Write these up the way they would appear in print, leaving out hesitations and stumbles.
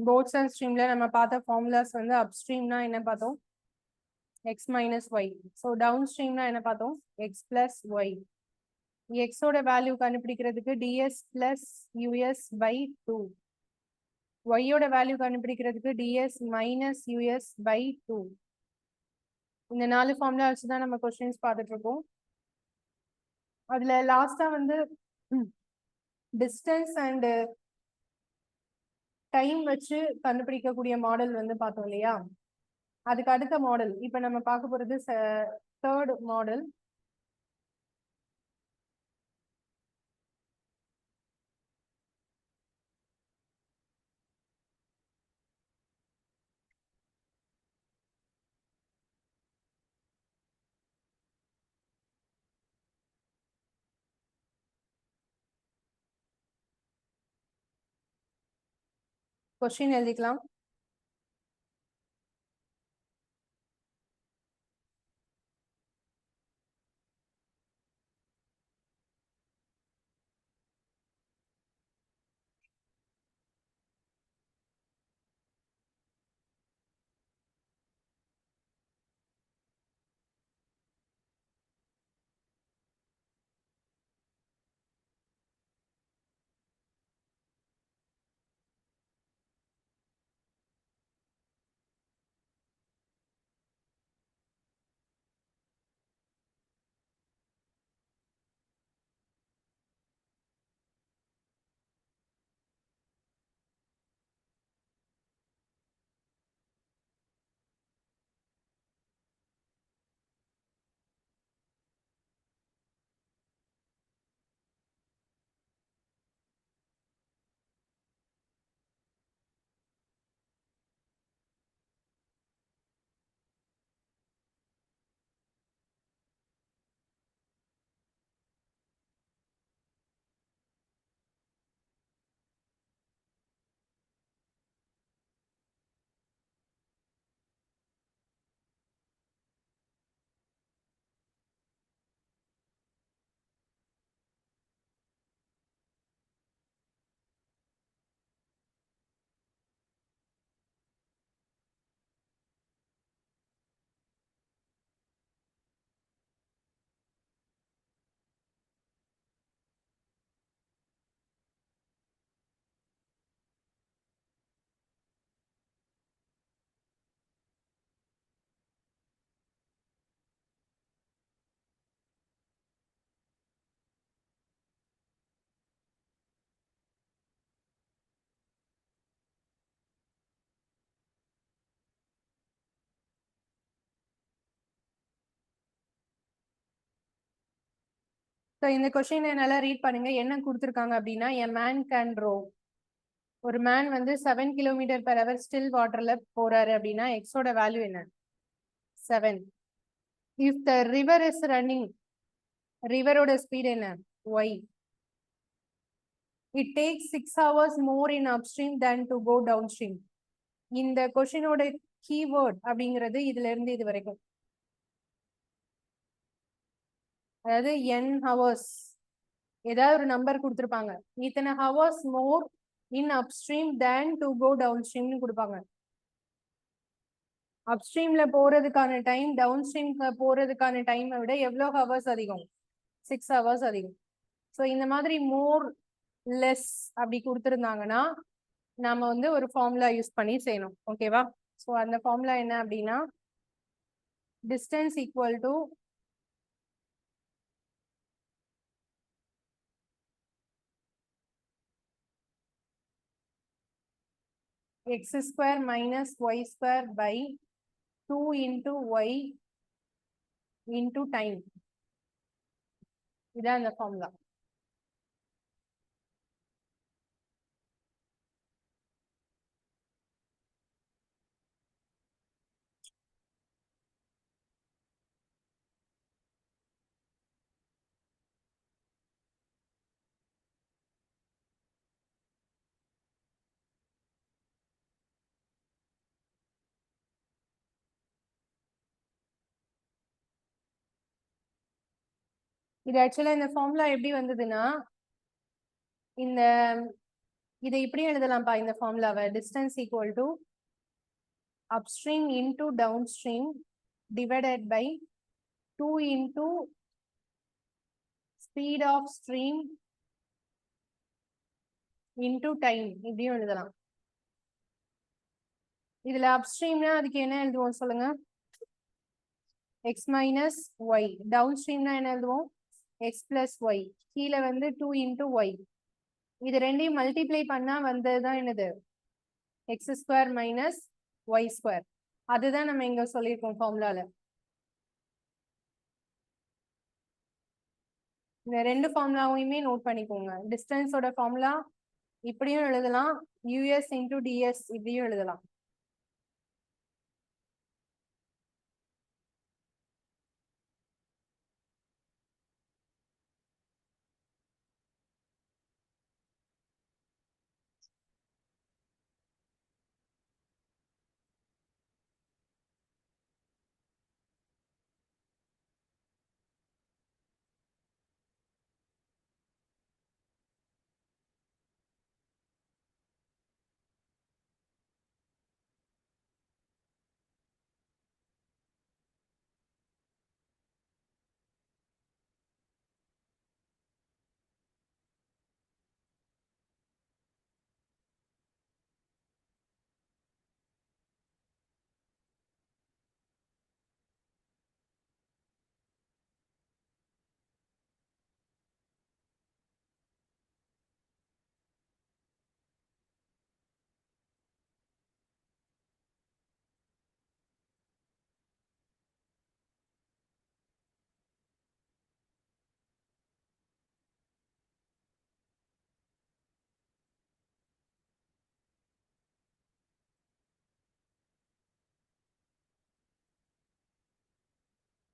போத்ஸ் and ஸ்ட்ரீம்ல நம்ம பார்த்த formulas வந்து அப்ஸ்ட்ரீம்னா என்ன பார்த்தோம், எக்ஸ் மைனஸ் ஒய். ஸோ டவுன் ஸ்ட்ரீம்னா என்ன பார்த்தோம், எக்ஸ் பிளஸ் ஒய். எக்ஸோட வேல்யூ கண்டுபிடிக்கிறதுக்கு டிஎஸ் பிளஸ் யூஎஸ் பை 2, ஒய்யோட வேல்யூ கண்டுபிடிக்கிறதுக்கு டிஎஸ் மைனஸ் யூஎஸ் பை 2. இந்த 4 ஃபார்முலா வச்சு தான் நம்ம கொஸ்டின்ஸ் பார்த்துட்டு இருக்கோம். அதுல லாஸ்டா வந்து டிஸ்டன்ஸ் அண்ட் டைம் வச்சு கண்டுபிடிக்கக்கூடிய மாடல் வந்து பார்த்தோம் இல்லையா. அதுக்கு அடுத்த மாடல் இப்ப நம்ம பார்க்க போறது தேர்ட் மாடல். கொஸ்டின் எழுதிக்கலாம். ஸோ இந்த கொஸ்டின் என்னால ரீட் பண்ணுங்க. என்ன கொடுத்துருக்காங்க அப்படின்னா, எ மேன் கேன் ரோ, ஒரு மேன் வந்து 7 கிலோமீட்டர் பெர் ஹவர் ஸ்டில் வாட்டர்ல போறாரு அப்படின்னா எக்ஸோட வேல்யூ என்ன, 7. If the river is running, ரிவரோட ஸ்பீட் என்ன, y. It takes 6 hours more in upstream than to go downstream. இந்த கொஸ்டினோட கீவேர்ட் அப்படிங்கிறது இதுல இருந்து இது வரைக்கும், அதாவது n hours ஏதாவது ஒரு நம்பர் கொடுத்துருப்பாங்க. இத்தனை hours more in upstream than to go டவுன் ஸ்ட்ரீம்னு கொடுப்பாங்க. அப்ஸ்ட்ரீம்ல போறதுக்கான டைம் டவுன் ஸ்ட்ரீம்ல போறதுக்கான டைமை விட எவ்வளோ ஹவர்ஸ் அதிகம், 6 hours அதிகம். ஸோ இந்த மாதிரி மோர் லெஸ் அப்படி கொடுத்துருந்தாங்கன்னா நாம வந்து ஒரு ஃபார்முலா யூஸ் பண்ணி செய்யணும். ஓகேவா. ஸோ அந்த ஃபார்முலா என்ன அப்படின்னா, distance equal to x square minus y square by 2 into y into time. இதான் அந்த ஃபார்முலா. இது ஆக்சுவலா இந்த ஃபார்முலா எப்படி வந்ததுன்னா, இந்த இதை இப்படி எழுதலாம்ப்பா இந்த ஃபார்முலாவை. Distance equal to upstream into downstream divided by 2 into speed of stream into time. இப்படியும் எழுதலாம். இதுல upstreamனா அதுக்கு என்ன எழுதுவோம் சொல்லுங்க? x minus y. downstreamனா என்ன எழுதுவோம்? x plus y. கீழே வந்து 2 into y. இது ரெண்டையும் மல்டிப்ளை பண்ணா வந்ததுதான் என்னது? x square minus y square. அதுதான் நம்ம இங்க சொல்லியிருக்கோம் ஃபார்முலால. இந்த ரெண்டு ஃபார்முலாவையுமே நோட் பண்ணிக்கோங்க. டிஸ்டன்ஸோட ஃபார்முலா இப்படியும் எழுதலாம், யூஎஸ் இன்டூ டிஎஸ் இப்படியும் எழுதலாம்.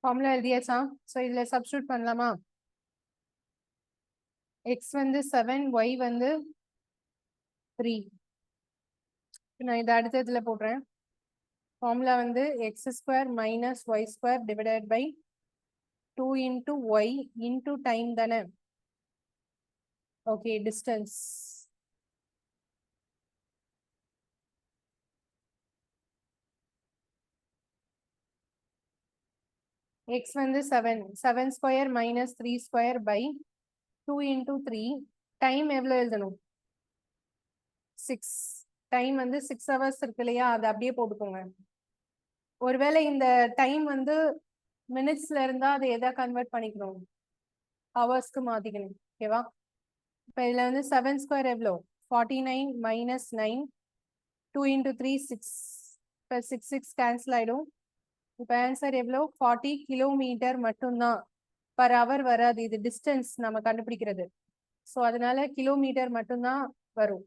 ஃபார்முலா எழுதியாச்சா? ஸோ இதுல சப்ஸ்டியூட் பண்ணலாமா? எக்ஸ் வந்து 7, ஒய் வந்து 3. நான் இதை அடுத்த இதுல போடுறேன். ஃபார்முலா வந்து x square minus y square divided by 2 into y into time தானே? ஓகே, டிஸ்டன்ஸ் x வந்து 7 square minus 3 square by 2 into 3. Time எவ்வளோ எழுதணும்? 6. டைம் வந்து 6 hours இருக்கு இல்லையா, அதை அப்படியே போட்டுக்கோங்க. ஒருவேளை இந்த டைம் வந்து மினிட்ஸ்ல இருந்தா அதை எதா கன்வெர்ட் பண்ணிக்கணும்? ஹவர்ஸ்க்கு மாத்திக்கணும். ஓகேவா? இப்போ இதுல வந்து 7 ஸ்கொயர் எவ்வளோ? 49 மைனஸ் 9. 2 into 3 6. இப்போ 6 கேன்சல் ஆயிடும். இப்போ ஆன்சர் எவ்வளோ? 40 கிலோமீட்டர் மட்டும்தான். பர் ஹவர் வராது, இது டிஸ்டன்ஸ் நம்ம கண்டுபிடிக்கிறது. ஸோ அதனால கிலோமீட்டர் மட்டும்தான் வரும்.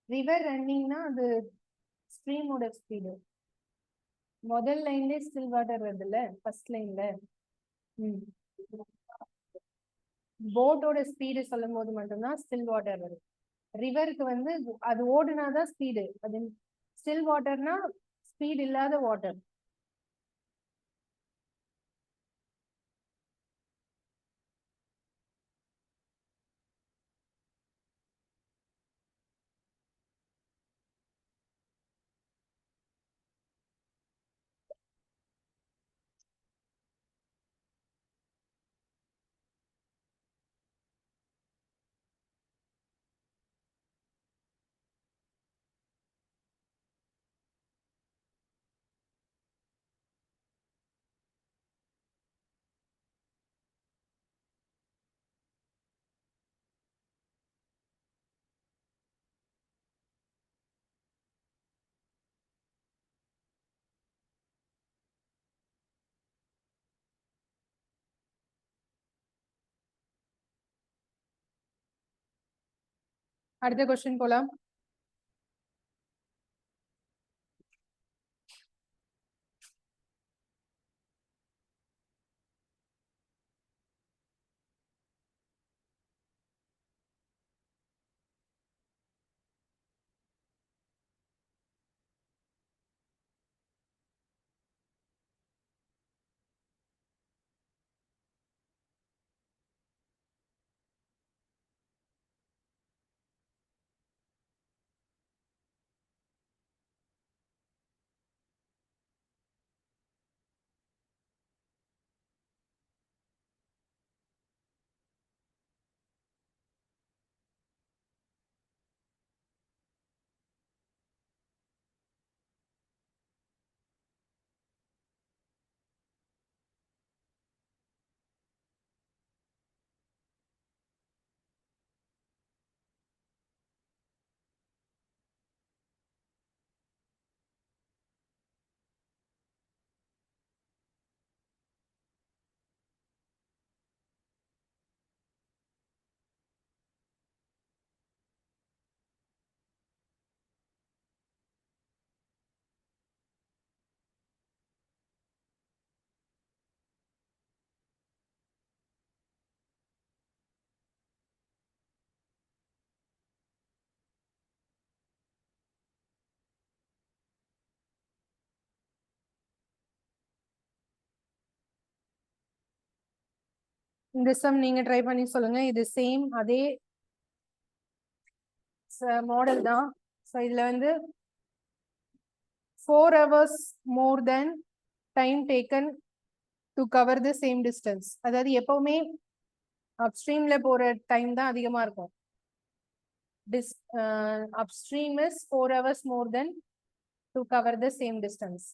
ரிவர் ரன்னிங்னா அது ஸ்ட்ரீமோட ஸ்பீடு. முதல் லைன்ல ஸ்டில் வாட்டர் வருது இல்ல, ஃபர்ஸ்ட் லைன்ல. போட்டோட ஸ்பீடு சொல்லும் போது மட்டும்தான் ஸ்டில் வாட்டர் வரும். ரிவருக்கு வந்து அது ஓடுனாதான் ஸ்பீடு. அது ஸ்டில் வாட்டர்னா ஸ்பீட் இல்லாத வாட்டர். அடுத்த கொஸ்டின் போலாம். இந்த சம் நீங்க ட்ரை பண்ணி சொல்லுங்க. இது சேம் அதே மாடல் தான். ஸோ இதுல வந்து 4 hours more than time taken to cover the same distance. அதாவது எப்பவுமே அப்ஸ்ட்ரீம்ல போற டைம் தான் அதிகமா இருக்கும். Upstream is 4 hours more than to cover the same distance.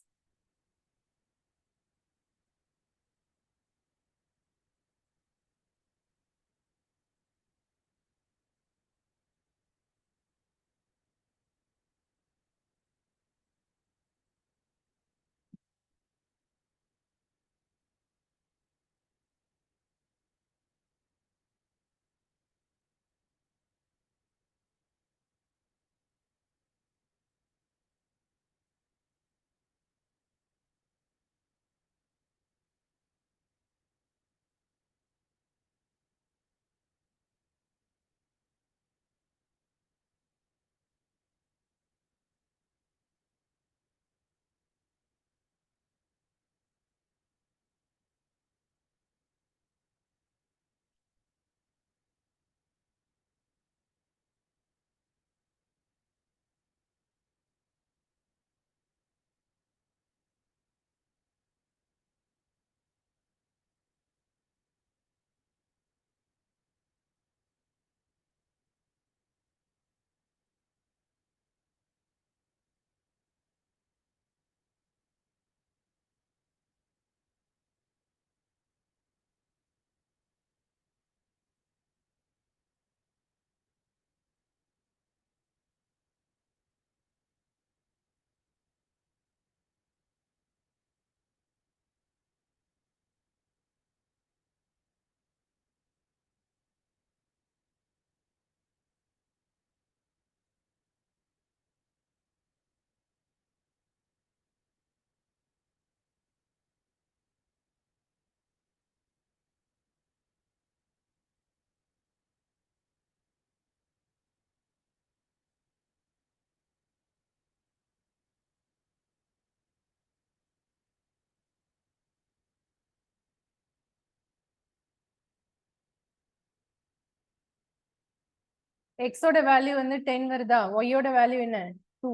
X ஓட வேல்யூ வந்து 10 வருதா, Y ஓட வேல்யூ என்ன 2.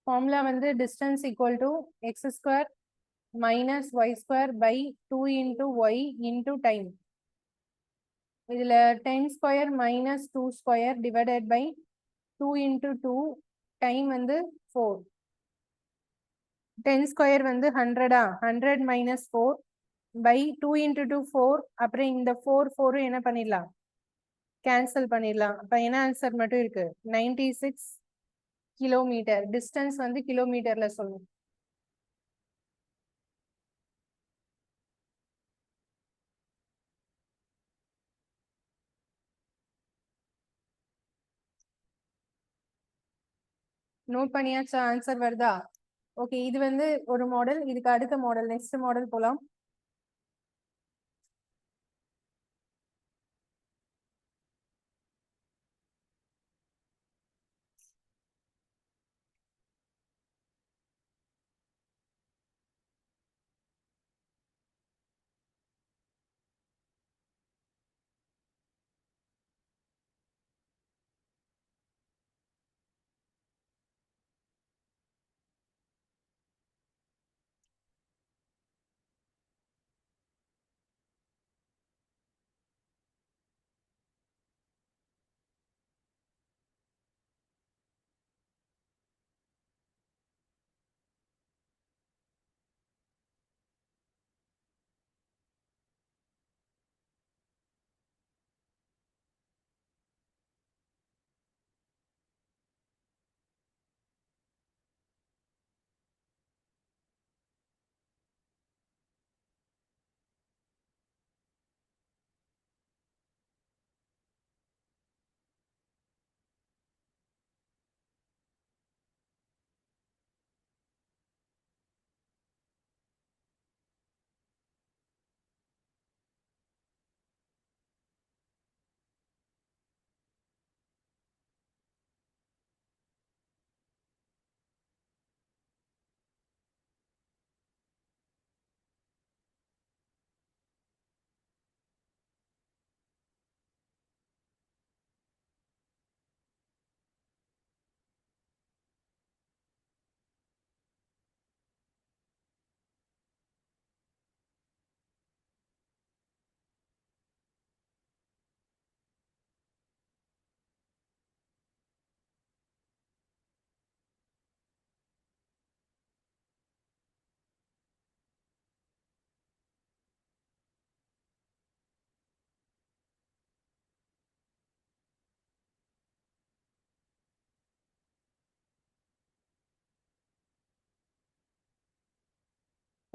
ஃபார்முலா வந்து distance equal to x square minus y square by 2 into y into time. இதுல 10 square minus 2 square divided by 2 into 2 time வந்து 4. 10 square வந்து 100 100 minus 4 by 2 into 2 4. அப்புறம் இந்த 4 4 என்ன பண்ணிடலாம், கேன்சல் பண்ணிடலாம். அப்ப என்ன ஆன்சர் மட்டும் இருக்கு, 96 கிலோமீட்டர். டிஸ்டன்ஸ் வந்து கிலோமீட்டர்ல சொல்லணும். நோட் பண்ணியாச்சா, ஆன்சர் வருதா? ஓகே, இது வந்து ஒரு மாடல். இதுக்கு அடுத்த மாடல், நெக்ஸ்ட் மாடல் போலாம்.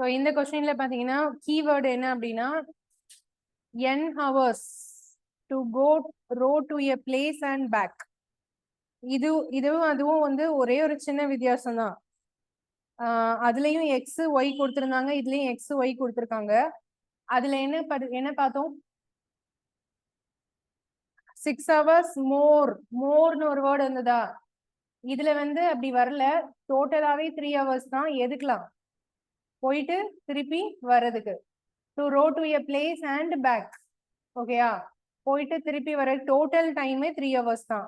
ஸோ இந்த கொஸ்டின்ல பாத்தீங்கன்னா கீவேர்டு என்ன அப்படின்னா n hours to go row to a place and back. இதுவும் அதுவும் வந்து ஒரே ஒரு சின்ன வித்தியாசம் தான். அதுலயும் எக்ஸ் ஒய் கொடுத்திருந்தாங்க, இதுலயும் எக்ஸ் ஒய் கொடுத்திருக்காங்க. அதுல என்ன பார்த்தோம்? 6 hours மோர்னு ஒரு வேர்டு வந்ததா? இதுல வந்து அப்படி வரல, டோட்டலாவே 3 hours தான். எதுக்கலாம்? போயிட்டு திருப்பி வர்றதுக்கு. To row to a place and back. ஓகேயா? போயிட்டு திருப்பி வர டோட்டல் டைமே 3 hours தான்.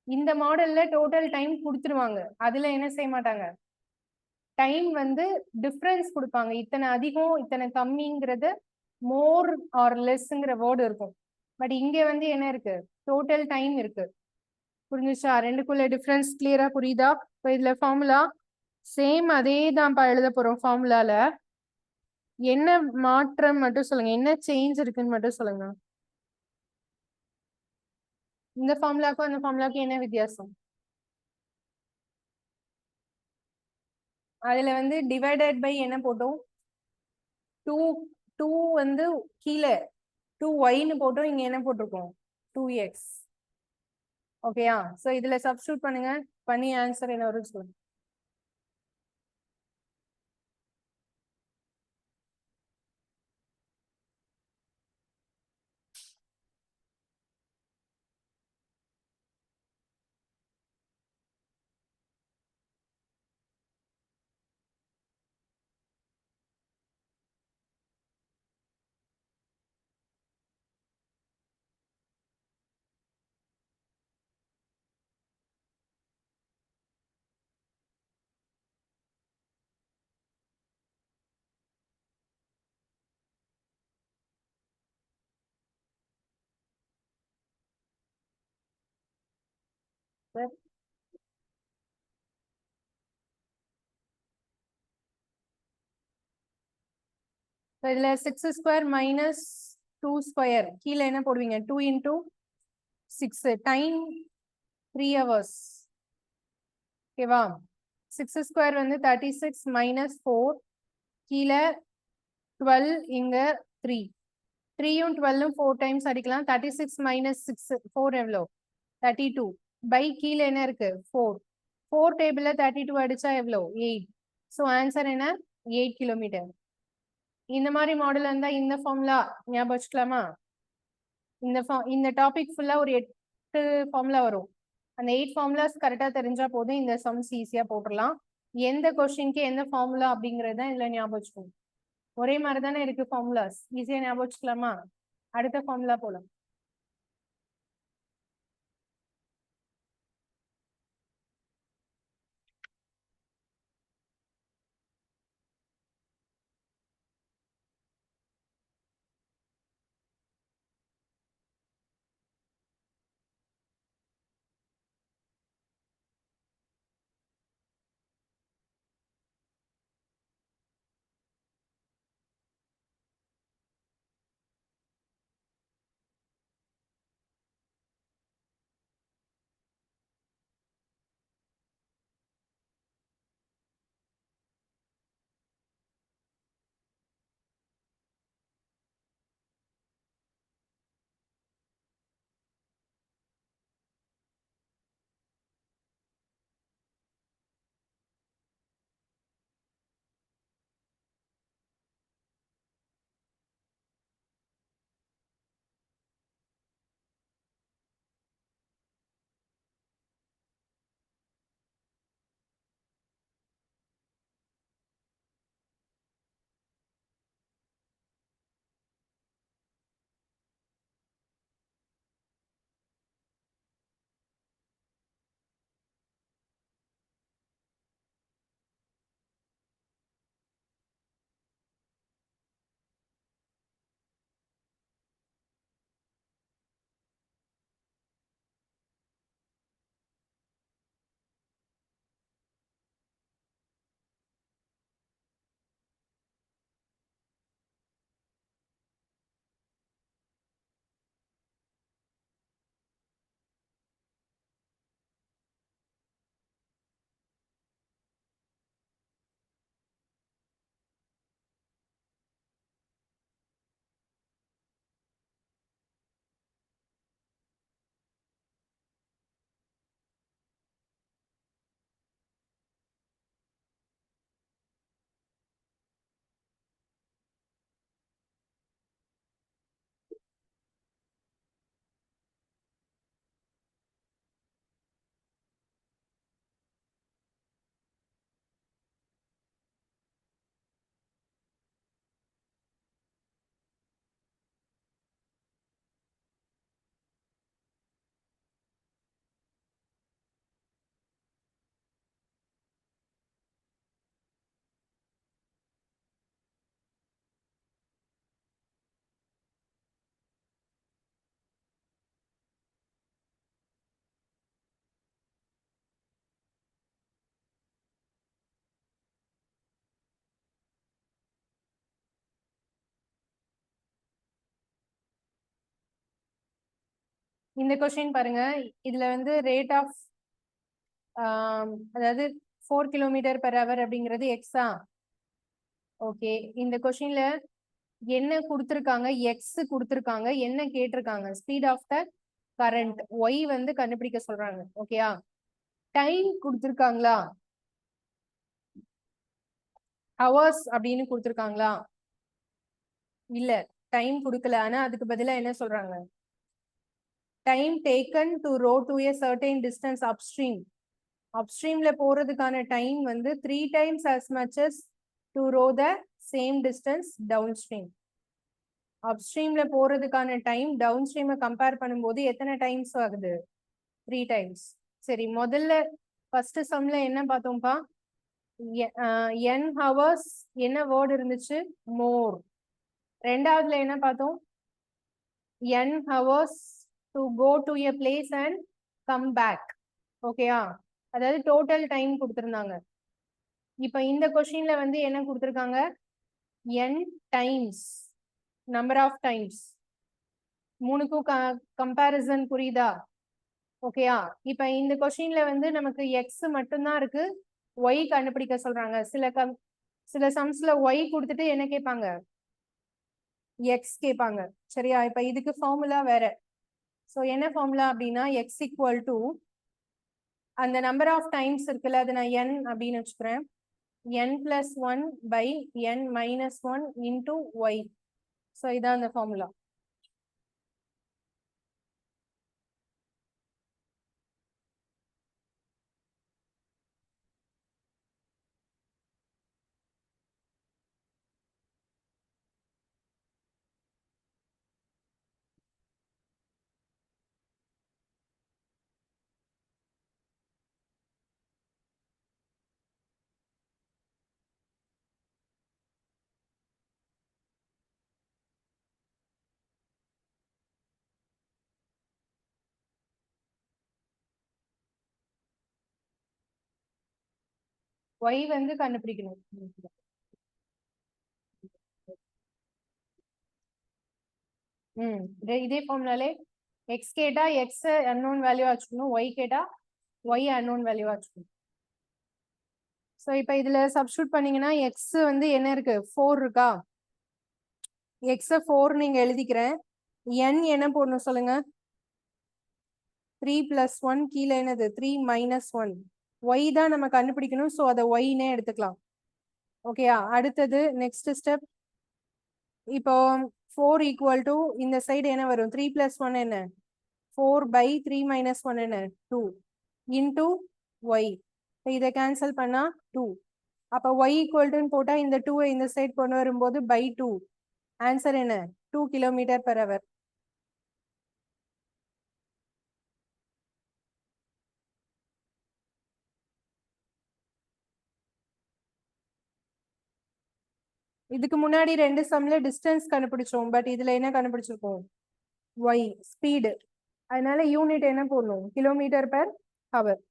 இந்த மாடல்ல டோட்டல் டைம் கொடுத்துருவாங்க, அதுல என்ன செய்ய மாட்டாங்க, டைம் வந்து டிஃபரன்ஸ் கொடுப்பாங்க. இத்தனை அதிகம் இத்தனை கம்மிங்கிறது மோர் ஆர் லெஸ்ங்கிற வேர்டு இருக்கும். பட் இங்க வந்து என்ன இருக்கு, டோட்டல் டைம் இருக்கு. புரிஞ்சுச்சா? ரெண்டுக்குள்ள டிஃபரன்ஸ் கிளியரா புரியுதா? இப்போ இதுல ஃபார்முலா சேம் அதே தான்ப்பா எழுத போறோம். ஃபார்முலால என்ன மாற்றம் மட்டும் சொல்லுங்க, என்ன சேஞ்ச் இருக்குன்னு மட்டும் சொல்லுங்க. இந்த ஃபார்முலாக்கும் அந்த ஃபார்முலாக்கும் என்ன வித்தியாசம்? அதுல வந்து டிவைடட் பை என்ன போட்டோம்? 2 2 வந்து கீழே 2y போட்டோம், இங்க என்ன போட்டிருக்கோம்? 2x. ஓகேயா? சோ இதுல சப்ஸ்டிட்யூட் பண்ணுங்க, பண்ணி ஆன்சர் என்ன வரும்னு சொல்லுங்க. இதுல 6 ஸ்கொயர் மைனஸ் 2 ஸ்கொயர் கீழே என்ன போடுவீங்க? 2 இன்டூ 6 டைம் 3 hours. ஓகேவா? 6 ஸ்கொயர் வந்து 36 மைனஸ் 4 கீழே 12, இங்க 3. 3யும் 12ம் 4 டைம்ஸ் அடிக்கலாம். 36 மைனஸ் 6 4 எவ்வளோ? 32 பை கீழே என்ன இருக்கு? 4. 4 டேபிள்ல 32 அடிச்சா எவ்வளோ? 8. ஸோ ஆன்சர் என்ன? 8 கிலோமீட்டர். இந்த மாதிரி மாடல் இருந்தா இந்த ஃபார்முலா ஞாபகம் வச்சுக்கலாமா? இந்த டாபிக் ஃபுல்லா ஒரு 8 ஃபார்முலா வரும். அந்த 8 ஃபார்முலாஸ் கரெக்டா தெரிஞ்சா போதும், இந்த சம்ஸ் ஈஸியா போட்டுடலாம். எந்த கொஸ்டினுக்கு எந்த ஃபார்முலா அப்படிங்கறது தான் இதுல ஞாபகம் வச்சுக்கணும். ஒரே மாதிரி தானே இருக்கு ஃபார்முலாஸ், ஈஸியா ஞாபகம் வச்சுக்கலாமா? அடுத்த ஃபார்முலா போலாம். இந்த கொஸ்டின் பாருங்க, இதுல வந்து ரேட் ஆஃப் அதாவது 4 கிலோமீட்டர் பெர் ஹவர் அப்படிங்கிறது எக்ஸா. ஓகே, இந்த கொஸ்டின்ல என்ன கொடுத்துருக்காங்க, எக்ஸ் கொடுத்துருக்காங்க, என்ன கேட்டிருக்காங்க, speed of the current, y வந்து கண்டுபிடிக்க சொல்றாங்க. ஓகேயா, டைம் கொடுத்துருக்காங்களா, ஹவர்ஸ் அப்படின்னு கொடுத்துருக்காங்களா, இல்ல டைம் கொடுக்கல. ஆனா அதுக்கு பதிலா என்ன சொல்றாங்க, time taken to row to a certain distance upstream. அப்ஸ்ட்ரீம்ல போறதுக்கான டைம் வந்து 3 times as much as to row the same distance downstream. அப்ஸ்ட்ரீம்ல போறதுக்கான டைம் டவுன் ஸ்ட்ரீமை கம்பேர் பண்ணும்போது எத்தனை டைம்ஸ் ஆகுது, 3 times. சரி, முதல்ல ஃபர்ஸ்ட் சம்ல என்ன பார்த்தோம்ப்பா, n ஹவர்ஸ், என்ன வேர்ட் இருந்துச்சு, மோர். ரெண்டாவதுல என்ன பார்த்தோம், n hours to go to a place and come back. ஓகேயா, அதாவது டோட்டல் டைம் கொடுத்திருந்தாங்க. இப்ப இந்த கொஸ்டின்ல வந்து என்ன கொடுத்திருக்காங்க, n times, number of times. மூணுக்கும் கம்பேரிசன் புரியுதா. ஓகேயா, இப்ப இந்த கொஸ்டின்ல வந்து நமக்கு எக்ஸ் மட்டும்தான் இருக்கு, ஒய் கண்டுபிடிக்க சொல்றாங்க. சில சம்ஸ்ல ஒய் கொடுத்துட்டு என்ன கேட்பாங்க, எக்ஸ் கேட்பாங்க. சரியா, இப்ப இதுக்கு ஃபார்முலா வேற. ஸோ என்ன ஃபார்முலா அப்படின்னா, எக்ஸ் ஈக்குவல் டு அந்த நம்பர் ஆஃப் டைம்ஸ் இருக்குல்ல, அது நான் n அப்படின்னு வச்சுக்கிறேன், n plus 1 by n minus 1 into y. So இதான் அந்த ஃபார்முலா. y வந்து கண்டுபிடிக்கணும். இதே ஃபார்முலாலே எக்ஸ் கேட்டா எக்ஸ் அன்னோன் வேல்யூ வச்சுக்கணும், ஒய் கேட்டா ஒய் அன்னோன் வேல்யூ வச்சுக்கணும். ஸோ இப்போ இதுல சப்ஸ்டியூட் பண்ணீங்கன்னா எக்ஸ் வந்து என்ன இருக்கு, 4 இருக்கா, எக்ஸ் 4 நீங்க எழுதிக்கிறேன். n என்ன போடணும் சொல்லுங்க, 3 plus 1, கீழே என்னது 3 minus 1. y தான் நம்ம கண்டுபிடிக்கணும், ஸோ அதை y-னே எடுத்துக்கலாம். ஓகேயா, அடுத்தது நெக்ஸ்ட் ஸ்டெப். இப்போ 4 ஈக்குவல் டு இந்த சைடு என்ன வரும், 3 plus 1 என்ன, 4 by 3 minus 1 என்ன, 2 into y. இதை கேன்சல் பண்ணா 2. அப்ப y ஈக்குவல் டு போட்டா இந்த 2 இந்த சைடு கொண்டு வரும்போது by 2. ஆன்சர் என்ன, 2 கிலோமீட்டர் பெர் ஹவர். இதுக்கு முன்னாடி ரெண்டு சம்ல டிஸ்டன்ஸ் கண்டுபிடிச்சோம், பட் இதுல என்ன கண்டுபிடிச்சிருக்கோம், y ஸ்பீடு. அதனால யூனிட் என்ன போடணும், கிலோமீட்டர் பெர் ஹவர்.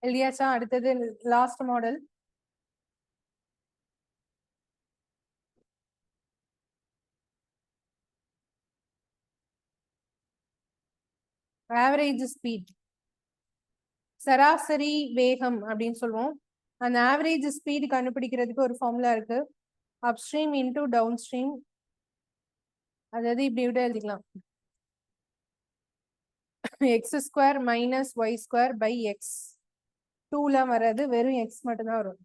எழுதியாச்சா, அடுத்தது லாஸ்ட் மாடல். ஆவரேஜ் ஸ்பீட், சராசரி வேகம் அப்படின்னு சொல்லுவோம். அந்த ஆவரேஜ் ஸ்பீடு கண்டுபிடிக்கிறதுக்கு ஒரு ஃபார்முலா இருக்கு. Upstream into downstream. அதாவது இப்படி விட எழுதிக்கலாம். X square minus y square by x. 2லாம் வராது, வெறும் எக்ஸ் மட்டும்தான் வரும்.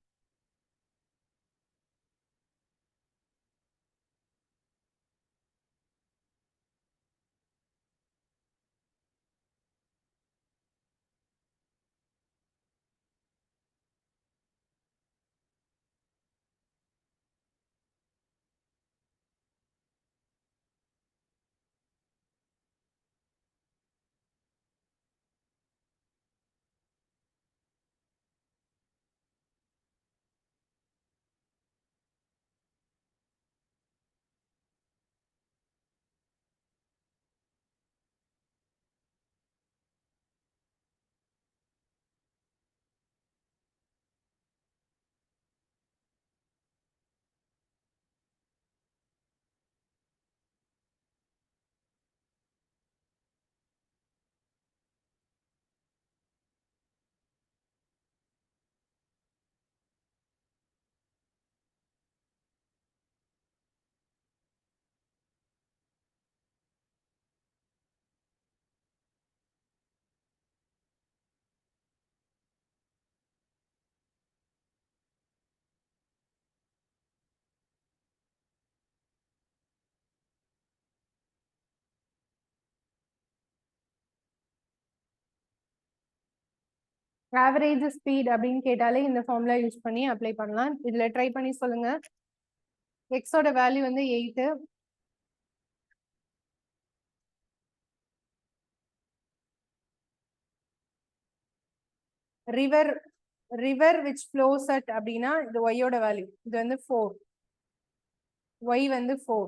ஆவரேஜ் ஸ்பீட் அப்படின்னு கேட்டாலே இந்த ஃபார்முலா யூஸ் பண்ணி அப்ளை பண்ணலாம். இதுல ட்ரை பண்ணி சொல்லுங்க. எக்ஸோட வேல்யூ வந்து 8. ரிவர் விச் ஃப்ளோஸ் அட் அப்படின்னா இது ஒய்யோட வேல்யூ. இது வந்து 4. ஒய் வந்து 4.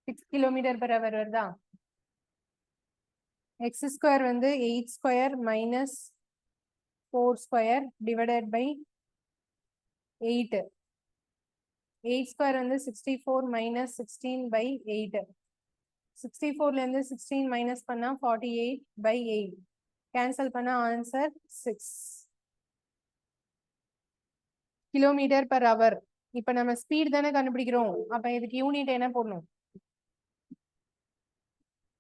சிக்ஸ் கிலோமீட்டர் பெர் ஹவர் வருதா? எக்ஸ் ஸ்கொயர் வந்து 8 square minus 4 square divided by 8. 8 square வந்து 64 மைனஸ் 16 பை 8. 64ல இருந்து 16 மைனஸ் பண்ணா 48 பை 8. கேன்சல் பண்ணா ஆன்சர் 6 கிலோமீட்டர் பெர் ஹவர். இப்ப நம்ம ஸ்பீட் தானே கண்டுபிடிக்கிறோம். அப்ப இதுக்கு யூனிட் என்ன போடணும்?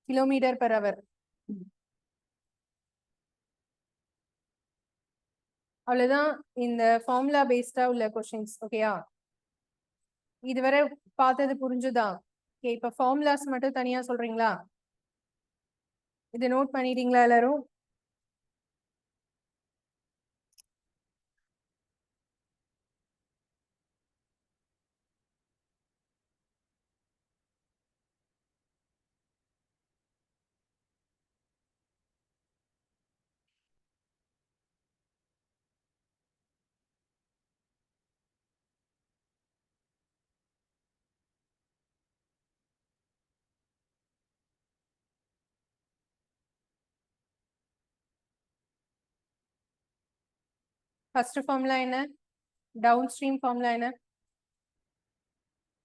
Kilometre per hour. அவ்வளவுதான் இந்த ஃபார்முலா பேஸ்டா உள்ள கொஸ்டின்ஸ். ஓகேயா? இதுவரை பார்த்தது புரிஞ்சுதா? ஓகே, இப்ப ஃபார்முலாஸ் மட்டும் தனியா சொல்றீங்களா? இதை நோட் பண்ணிட்டீங்களா எல்லாரும்? ஃபர்ஸ்ட் ஃபார்முலா என்ன? டவுன் ஸ்ட்ரீம் ஃபார்முலா என்ன?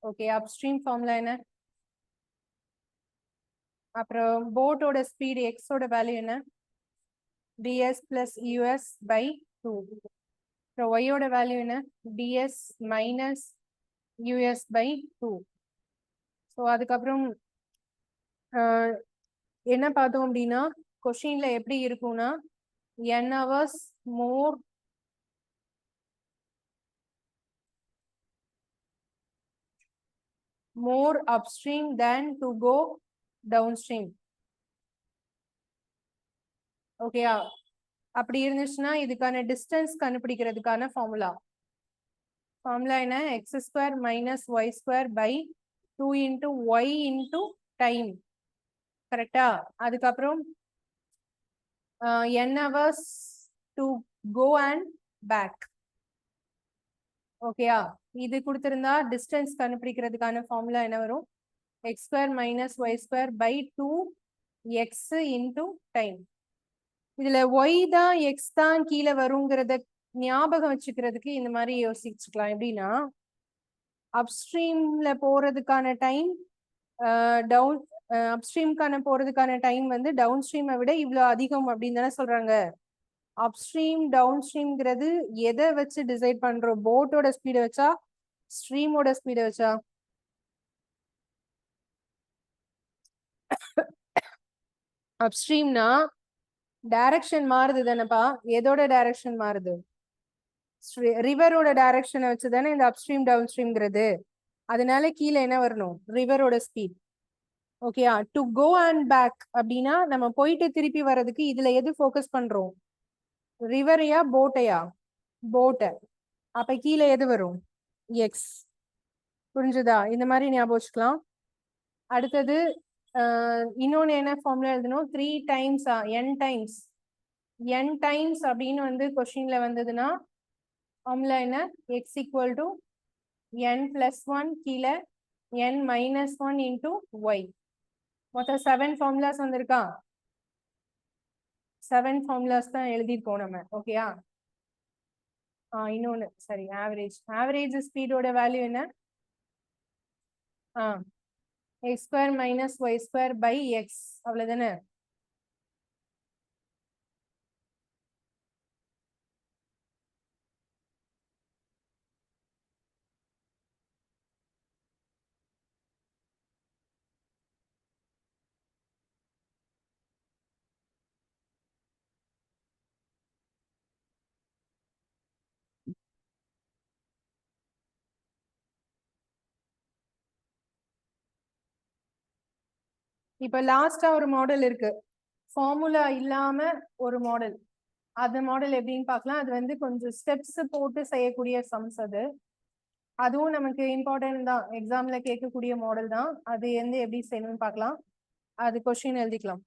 ஓகே, அப்ஸ்ட்ரீம் ஃபார்முலா என்ன? அப்புறம் போட்டோட ஸ்பீடு எக்ஸோட வேல்யூ என்ன? ds plus us by 2. அப்புறம் ஒய்யோட வேல்யூ என்ன? ds minus us by 2. So அதுக்கப்புறம் என்ன பார்த்தோம் அப்படின்னா, கொஸ்டின்ல எப்படி இருக்கும்னா n hours more upstream than to go downstream. ஓகேயா? அப்படி இருந்துச்சுன்னா இதுக்கான டிஸ்டன்ஸ் கண்டுபிடிக்கிறதுக்கான ஃபார்முலா என்ன? X square minus y square by 2 into y into time. கரெக்டா? அதுக்கப்புறம் n hours to go and back. ஓகேயா? இது கொடுத்திருந்தா டிஸ்டன்ஸ் கண்டுபிடிக்கிறதுக்கான ஃபார்முலா என்ன வரும்? X square minus y square by 2x into time. இதுல y தான் x தான் கீழே வருங்கிறத ஞாபகம் வச்சுக்கிறதுக்கு இந்த மாதிரி யோசிச்சுக்கலாம். எப்படின்னா அப்ஸ்ட்ரீம்ல போறதுக்கான டைம் டவுன் அப்ஸ்ட்ரீம்கான போறதுக்கான டைம் வந்து டவுன் ஸ்ட்ரீமை விட இவ்வளவு அதிகம் அப்படின்னு தானே சொல்றாங்க. அப்ஸ்ட்ரீம் டவுன் ஸ்ட்ரீம்ங்கிறது எதை வச்சு டிசைட் பண்றோம்? போட்டோட ஸ்பீடை வச்சா, ஸ்ட்ரீமோட ஸ்பீடை வச்சா? அப்ஸ்ட்ரீம்னா டைரக்ஷன் மாறுது தானேப்பா. எதோட டைரக்ஷன் மாறுது? ரிவரோட டைரக்ஷனை வச்சு தானே இந்த அப்ஸ்ட்ரீம் டவுன் ஸ்ட்ரீம்ங்கிறது. அதனால கீழே என்ன வரணும்? ரிவரோட ஸ்பீட். ஓகேயா? டு கோ அண்ட் பேக் அப்படின்னா நம்ம போயிட்டு திருப்பி வர்றதுக்கு இதுல எது ஃபோக்கஸ் பண்றோம்? ரிவரையா போட்டையா? போட்டை. அப்ப கீழே எது வரும்? எக்ஸ். புரிஞ்சுதா? இந்த மாதிரி ஞாபகம் வச்சுக்கலாம். அடுத்தது இன்னொன்னு என்ன ஃபார்முலா எழுதணும்? 3 times n times. n times அப்படின்னு வந்து கொஸ்டின்ல வந்ததுன்னா ஃபார்முலா என்ன? x equal to n plus 1 கீழே n minus 1 into y. மொத்தம் 7 ஃபார்முலாஸ் வந்திருக்கா? 7 ஃபார்முலாஸ் தான் எழுதிருக்கோம் நம்ம. ஓகேயா? இன்னொன்னு சரி, ஆவரேஜ் ஸ்பீடோட வேல்யூ என்ன? X square minus y square by x. அவ்வளவுதானே? இப்ப லாஸ்டா ஒரு மாடல் இருக்கு, ஃபார்முலா இல்லாம ஒரு மாடல். அந்த மாடல் எப்படின்னு பார்க்கலாம். அது வந்து கொஞ்சம் ஸ்டெப்ஸ் போட்டு செய்யக்கூடிய சம்ஸ். அதுவும் நமக்கு இம்பார்ட்டன்ட் தான், எக்ஸாம்ல கேட்கக்கூடிய மாடல் தான். அது வந்து எப்படி செய்யணும்னு பார்க்கலாம். அது கொஸ்டின் எழுதிக்கலாம்.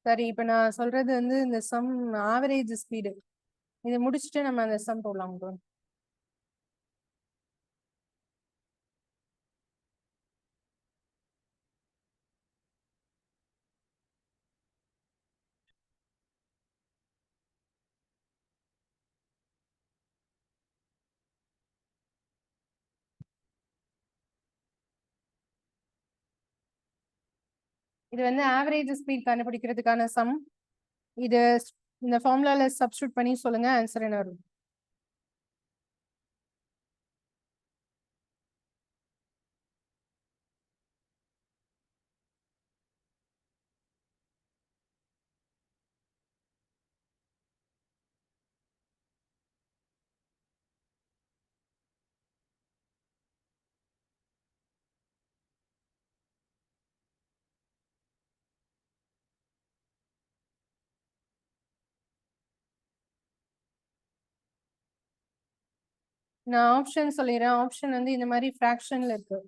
சரி, இப்ப நான் சொல்றது வந்து இந்த சம் ஆவரேஜ் ஸ்பீடு. இதை முடிச்சுட்டு நம்ம அந்த சம் போடலாம். இது வந்து ஆவரேஜ் ஸ்பீட் கண்டுபிடிக்கிறதுக்கான சம். இது இந்த ஃபார்முலால சப்ஸ்டிட்யூட் பண்ணி சொல்லுங்க, ஆன்சர் என்ன வரும்? நான் ஆப்ஷன் சொல்லிடுறேன். ஆப்ஷன் வந்து இந்த மாதிரி ஃப்ராக்ஷன்ல இருக்கு.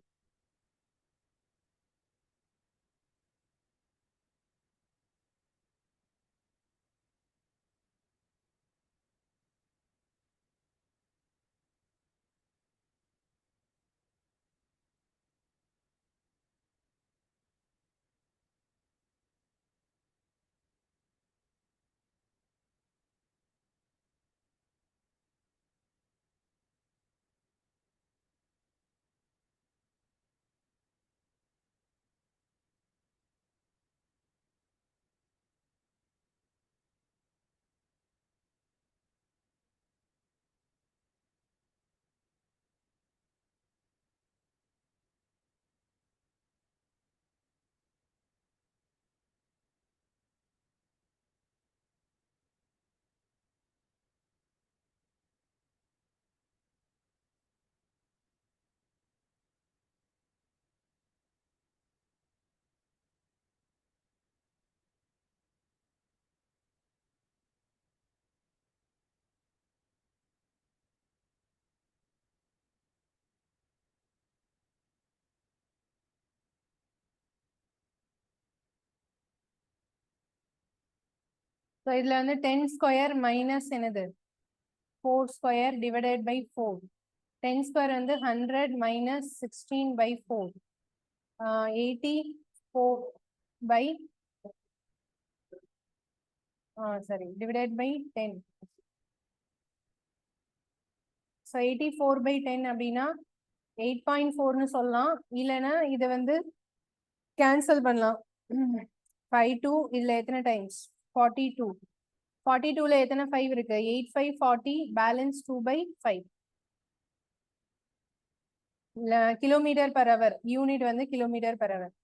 ஸோ இதுல வந்து 10 ஸ்கொயர் மைனஸ் என்னது 4 ஸ்கொயர் டிவைடட் பை 4. 10 ஸ்கொயர் வந்து 100 மைனஸ் 16 பை 4. 84 பை சரி டிவைடட் பை 10. ஸோ 84 பை 10 அப்படின்னா 8.4ன்னு சொல்லலாம். இல்லைன்னா இதை வந்து கேன்சல் பண்ணலாம். 5 இதுல எத்தனை டைம்ஸ் 42. 42ல எத்தனை 5 இருக்கு 8 5 40 balance 2 by 5. Kilometre per hour. Unit வந்து கிலோமீட்டர் பர் அவர்.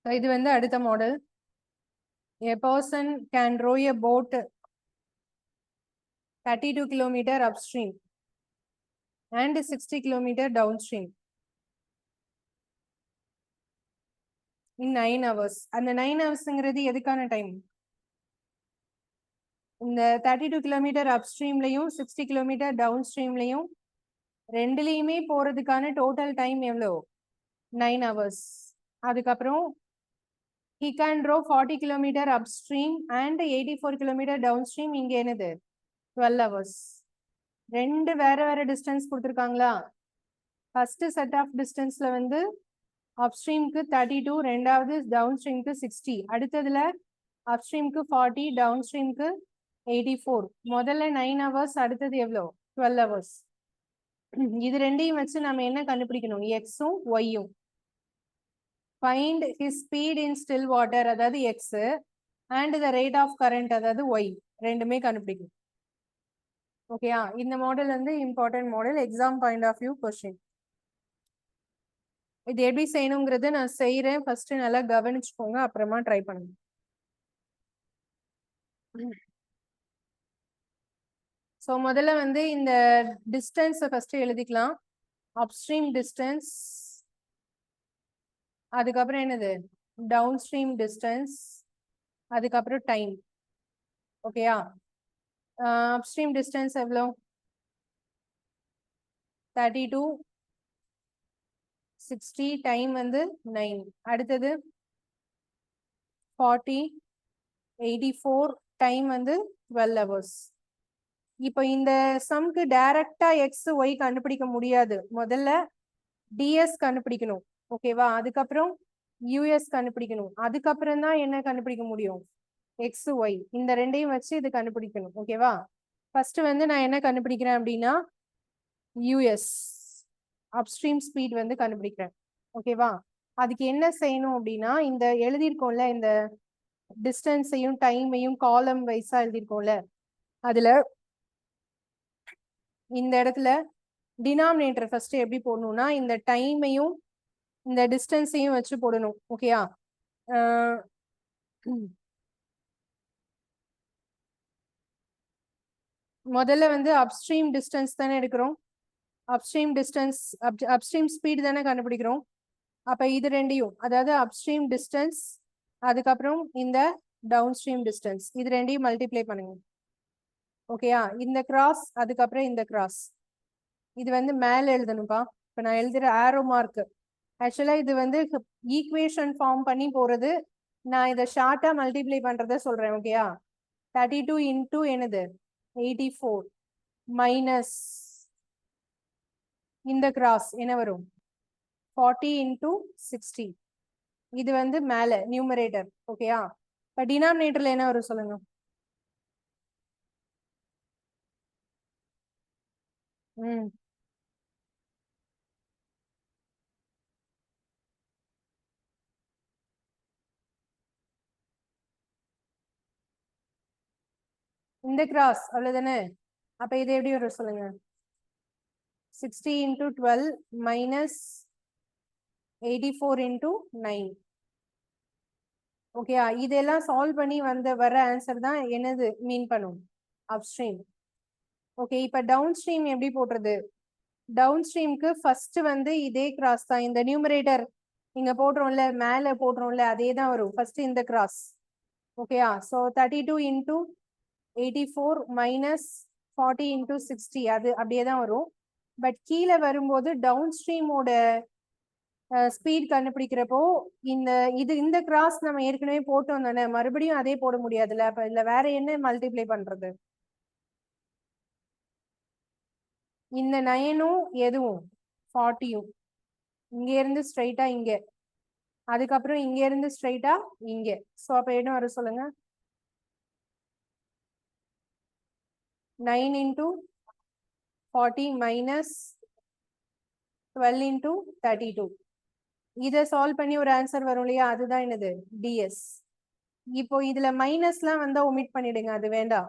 இது வந்து அடுத்த model. A person can row a boat 32 kilometer upstream and 60 kilometer downstream in 9 hours. அந்த 9 ஹவர்ஸ்ங்கிறது எதுக்கான டைம்? இந்த 32 கிலோமீட்டர் அப்ஸ்ட்ரீம்லையும் 60 கிலோமீட்டர் டவுன் ஸ்ட்ரீம்லையும் ரெண்டுலையுமே போறதுக்கான டோட்டல் டைம் எவ்வளோ 9 ஹவர்ஸ். அதுக்கப்புறம் he can row 40 kilometer upstream and 84 kilometer downstream. இங்க என்னது 12 hours. ரெண்டு வேற வேற டிஸ்டன்ஸ் கொடுத்துருக்காங்களா? ஃபர்ஸ்ட் செட் ஆஃப் டிஸ்டன்ஸ்ல வந்து அப்ஸ்ட்ரீம்க்கு 32, ரெண்டாவது டவுன் ஸ்ட்ரீம்க்கு 60, அடுத்ததுல அப்ஸ்ட்ரீம்க்கு 40, டவுன் ஸ்ட்ரீம்க்கு 84. முதல்ல 9 ஹவர்ஸ், அடுத்தது எவ்வளோ 12 ஹவர்ஸ். இது ரெண்டையும் வச்சு நம்ம என்ன கண்டுபிடிக்கணும்? எக்ஸும் ஒய்யும். Find his speed in still water, அதாவது x, and the rate of current, அதாவது ஒய், ரெண்டுமே கண்டுபிடிக்கணும். ஓகேயா? இந்த மாடல் வந்து important model, exam point of view question. இது எப்படி செய்யணுங்கிறது நான் செய்யறேன், ஃபர்ஸ்ட் நல்லா கவனிச்சுக்கோங்க, அப்புறமா ட்ரை பண்ணுங்க. ஸோ முதல்ல வந்து இந்த டிஸ்டன்ஸை ஃபர்ஸ்ட் எழுதிக்கலாம். அப்ஸ்ட்ரீம் டிஸ்டன்ஸ், அதுக்கப்புறம் என்னது டவுன் ஸ்ட்ரீம் டிஸ்டன்ஸ், அதுக்கப்புறம் டைம். ஓகேயா? அப்ஸ்ட்ரீம் டிஸ்டன்ஸ் எவ்வளோ? 32, 60, டைம் வந்து 9. அடுத்தது 40, 84, டைம் வந்து 12 hours. இப்போ இந்த சம்க்கு டைரக்டா எக்ஸ் ஒய் கண்டுபிடிக்க முடியாது. முதல்ல டிஎஸ் கண்டுபிடிக்கணும். ஓகேவா? அதுக்கப்புறம் யூஎஸ் கண்டுபிடிக்கணும். அதுக்கப்புறம் தான் என்ன கண்டுபிடிக்க முடியும்? X y. இந்த ரெண்டையும் வச்சு இது கண்டுபிடிக்கணும். ஓகேவா? ஃபர்ஸ்ட் வந்து நான் என்ன கண்டுபிடிக்கிறேன் அப்படின்னா யூஎஸ், அப்ஸ்ட்ரீம் ஸ்பீட் வந்து கண்டுபிடிக்கிறேன். ஓகேவா? அதுக்கு என்ன செய்யணும் அப்படின்னா இந்த எழுதியிருக்கோம்ல, இந்த டிஸ்டன்ஸையும் டைமையும் காலம் வைஸா எழுதியிருக்கோம்ல, அதுல இந்த இடத்துல டினாமினேட்டர் ஃபர்ஸ்ட் எப்படி போடணும்னா இந்த டைமையும் இந்த டிஸ்டன்ஸையும் வச்சு போடணும். ஓகேயா? முதல்ல வந்து அப்ஸ்ட்ரீம் டிஸ்டன்ஸ் தானே எடுக்கிறோம். அப்ஸ்ட்ரீம் டிஸ்டன்ஸ், அப்ஸ்ட்ரீம் ஸ்பீட் தானே கண்டுபிடிக்கிறோம். அப்ப இது ரெண்டையும், அதாவது அப்ஸ்ட்ரீம் டிஸ்டன்ஸ் அதுக்கப்புறம் இந்த டவுன் ஸ்ட்ரீம் டிஸ்டன்ஸ், இது ரெண்டையும் மல்டிப்ளை பண்ணுங்க. ஓகேயா? இந்த கிராஸ் அதுக்கப்புறம் இந்த கிராஸ், இது வந்து மேல எழுதணும்பா. இப்ப நான் எழுதுற ஆரோ மார்க் ஆக்சுவலா இது வந்து ஈக்குவேஷன் ஃபார்ம் பண்ணி போறது. நான் இதை ஷார்ட்டா மல்டிப்ளை பண்றத சொல்றேன். ஓகேயா? 32 இன்டூ என்னது 84 மைனஸ் இந்த கிராஸ் என்ன வரும் 40 இன்டூ 60. இது வந்து மேல நியூமரேட்டர். ஓகேயா? இப்ப டினாமினேட்டர்ல என்ன வரும் சொல்லுங்க. இந்த கிராஸ் அவ்வளவுதானே? அப்ப இது எப்படி வரும் சொல்லுங்க. 60 இன்டூ 12 மைனஸ் 84 இன்டூ 9. ஓகேயா? இதெல்லாம் சால்வ் பண்ணி வர ஆன்சர் தான் என்னது மீன் பண்ணும் அப்ஸ்ட்ரீம். ஓகே, இப்ப டவுன் ஸ்ட்ரீம் எப்படி போடுறது? டவுன் ஸ்ட்ரீம்க்கு ஃபர்ஸ்ட் வந்து இதே கிராஸ் தான். இந்த நியூமரேட்டர் இங்க போடுறோம்ல, மேல போடுறோம்ல, அதே தான் வரும். ஃபர்ஸ்ட் இந்த கிராஸ். ஓகேயா? ஸோ 32 இன்டூ 84 மைனஸ் 40 இன்டூ 60, அது அப்படியே தான் வரும். பட் கீழே வரும்போது டவுன் ஸ்ட்ரீமோட ஸ்பீட் கண்டுபிடிக்கிறப்போ இந்த கிராஸ் நம்ம ஏற்கனவே போட்டோம் தானே, மறுபடியும் அதே போட முடியாதுல்ல. அப்ப இதுல வேற என்ன மல்டிப்ளை பண்றது? இந்த 9ம் எதுவும் 40யும் இங்க இருந்து ஸ்ட்ரைட்டா இங்க, அதுக்கப்புறம் இங்க இருந்து ஸ்ட்ரைட்டா இங்க. சோ அப்ப என்ன வர சொல்லுங்க. 9 இன்டூ 40 மைனஸ் 12 இன்டூ 32. இதை சால்வ் பண்ணி ஒரு ஆன்சர் வரும் இல்லையா, அதுதான் என்னது டிஎஸ். இப்போ இதுல மைனஸ்லாம் வந்தா ஒமிட் பண்ணிடுங்க, அது வேண்டாம்.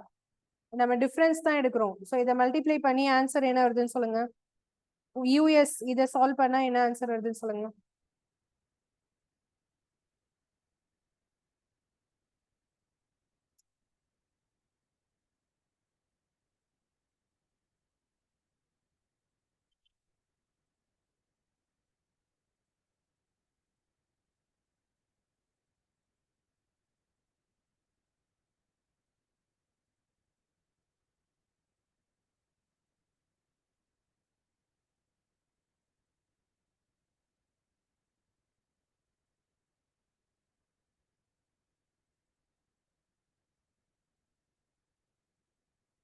நம்ம டிஃபரன்ஸ் தான் எடுக்கிறோம். ஸோ இதை மல்டிப்ளை பண்ணி ஆன்சர் என்ன வருதுன்னு சொல்லுங்க. யூஎஸ் இதை சால்வ் பண்ணா என்ன ஆன்சர் வருதுன்னு சொல்லுங்க.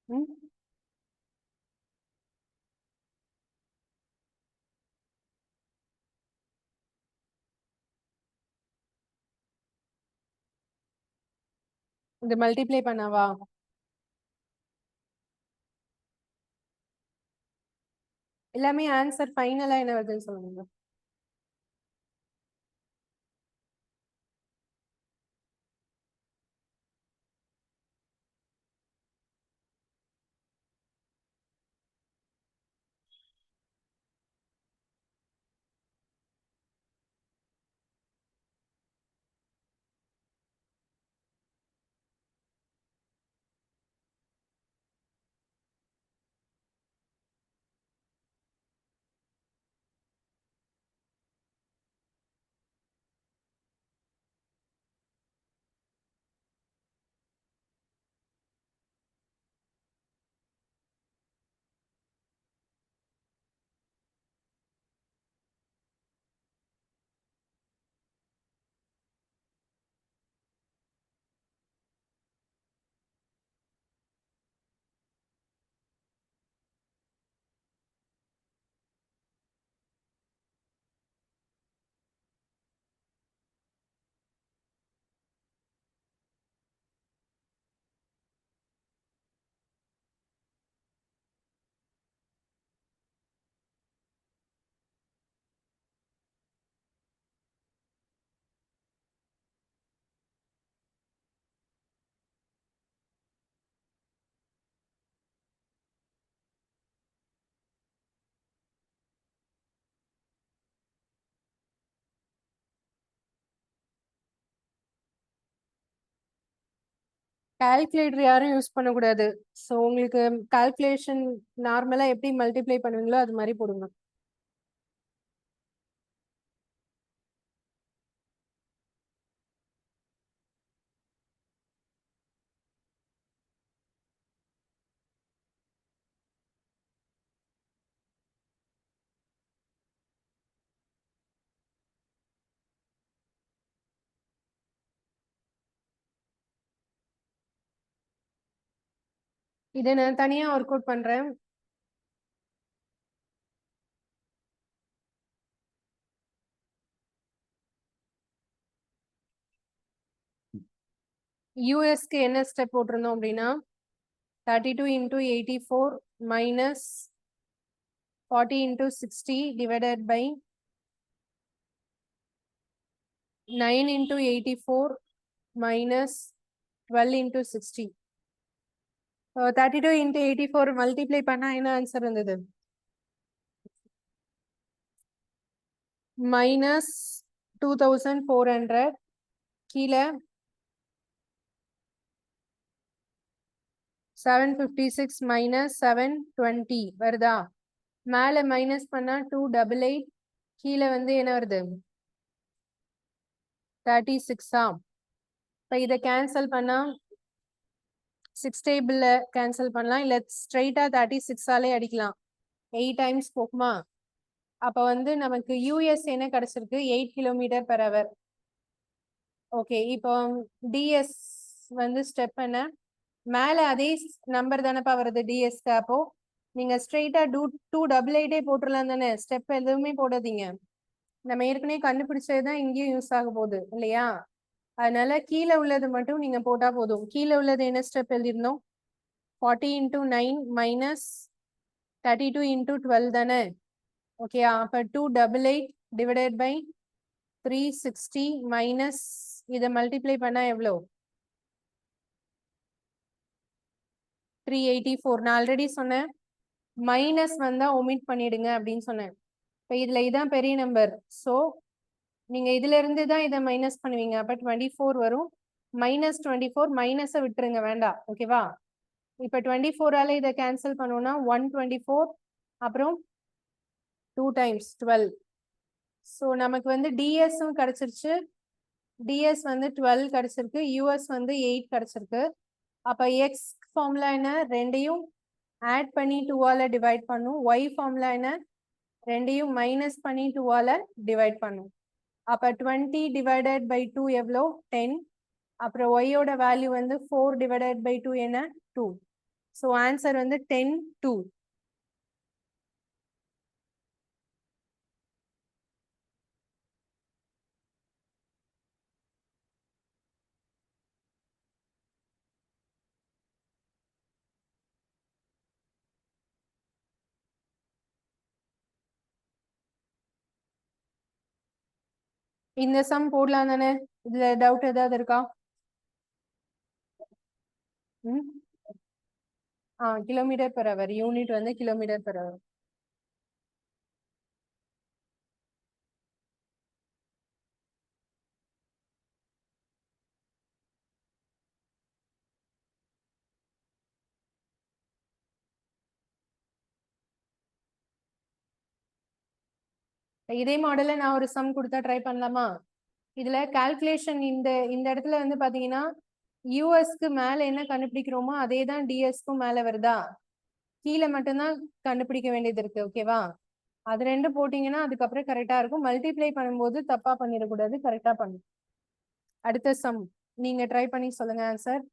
ம்? இது மல்டிப்ளை பண்ணவா? எல்லாமே ஆன்சர் ஃபைனலா என்ன வருதுன்னு சொல்லுங்க. கால்குலேட்டர் யாரும் யூஸ் பண்ணக்கூடாது. ஸோ உங்களுக்கு கால்குலேஷன் நார்மலா எப்படி மல்டிப்ளை பண்ணுவீங்களோ அது மாதிரி போடுங்க. இதை நான் தனியா ஒர்க் அவுட் பண்றேன். யூஎஸ்க்கு என்ன ஸ்டெப் போட்டிருந்தோம் அப்படின்னா 32 into 84 minus 40 into 60 divided by 9 into 84 minus 12 into 60. 32 into 84 multiply பண்ணா என்ன ஆன்சர் இருந்தது? minus 2400 கீழே 756 minus 720 வருதா? மேல மைனஸ் பண்ணா 288 கீழே வந்து என்ன வருது? 36. இப்போ இதை கேன்சல் பண்ணா 6 டேபிள்ல கேன்சல் பண்ணலாம், இல்ல ஸ்ட்ரைட்டா 36ஆலே அடிக்கலாம். 8 டைம்ஸ் போகுமா? அப்ப வந்து நமக்கு யூஎஸ் என்ன கிடைச்சிருக்கு? 8 km/h. ஓகே, இப்போ டிஎஸ் வந்து ஸ்டெப் என்ன? மேல அதே நம்பர் தானப்பா வருது டிஎஸ்க்கு. அப்போ நீங்க ஸ்ட்ரெயிட்டா 288 போட்டுடலாம் தானே, ஸ்டெப் எதுவுமே போடாதீங்க. நம்ம ஏற்கனவே கண்டுபிடிச்சதுதான் இங்கேயும் யூஸ் ஆக போகுது இல்லையா? அதனால கீழே உள்ளது மட்டும் நீங்க போட்டா போதும். கீழே உள்ளது என்ன ஸ்டெப் எழுதிருந்தோம்? 40 into 9 minus 32 into 12 தானே. ஓகே, அப்ப 288 divided by 360 minus இதை மல்டிப்ளை பண்ணா எவ்வளோ? 384. நான் ஆல்ரெடி சொன்னேன் மைனஸ் வந்தா ஒமிட் பண்ணிடுங்க அப்படின்னு சொன்னேன். இப்போ இதுல இதான் பெரிய நம்பர். ஸோ நீங்க இதுல இருந்து தான் இதை மைனஸ் பண்ணுவீங்க. அப்ப 24 வரும். -24 மைனஸை விட்டுருங்க, வேண்டாம். ஓகேவா? இப்ப 24ஆல இதை கேன்சல் பண்ணோம்னா 124, அப்புறம் 2 times 12. ஸோ நமக்கு வந்து டிஎஸும் கிடைச்சிருச்சு. டிஎஸ் வந்து 12 கிடைச்சிருக்கு, யூஎஸ் வந்து 8 கிடைச்சிருக்கு. அப்ப எக்ஸ் ஃபார்முலா என்ன? ரெண்டையும் ஆட் பண்ணி 2ஆல டிவைட் பண்ணும். ஒய் ஃபார்முலா என்ன? ரெண்டையும் மைனஸ் பண்ணி 2ஆல டிவைட் பண்ணும். அப்ப 20 divided by 2 எவ்வளோ? 10. அப்புறம் ஒய்யோட வேல்யூ வந்து 4 divided by 2 என்ன? 2. ஸோ ஆன்சர் வந்து 10, 2. இந்த சம் போடலாம் தானே? இதுல டவுட் ஏதாவது இருக்கா? ம் கிலோமீட்டர் பெர் அவர், யூனிட் வந்து கிலோமீட்டர் பெர் அவர். இதே மாடல்ல நான் ஒரு சம் கொடுத்தா ட்ரை பண்ணலாமா? இதுல கால்குலேஷன் இந்த இந்த இடத்துல வந்து பாத்தீங்கன்னா யூஎஸ்க்கு மேல என்ன கண்டுபிடிக்கிறோமோ அதே தான் டிஎஸ்க்கும் மேல வருதா? கீழே மட்டும்தான் கண்டுபிடிக்க வேண்டியது இருக்கு. ஓகேவா? அது ரெண்டு போட்டீங்கன்னா அதுக்கப்புறம் கரெக்டா இருக்கும். மல்டிப்ளை பண்ணும்போது தப்பா பண்ணிடக்கூடாது, கரெக்டா பண்ணும். அடுத்த சம் நீங்க ட்ரை பண்ணி சொல்லுங்க ஆன்சர்.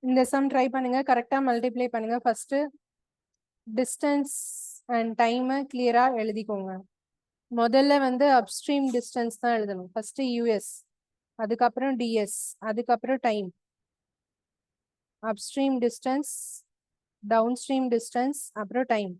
இந்த சம் ட்ரை பண்ணுங்க, கரெக்டா மல்டிப்ளை பண்ணுங்க. ஃபர்ஸ்ட் டிஸ்டன்ஸ் அண்ட் டைம் கிளியரா எழுதிக்கோங்க. முதல்ல வந்து அப்ஸ்ட்ரீம் டிஸ்டன்ஸ் தான் எழுதணும். ஃபர்ஸ்ட் யூஎஸ், அதுக்கப்புறம் டிஎஸ், அதுக்கப்புறம் time. Upstream distance, downstream distance, அப்புறம் டைம்.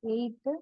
8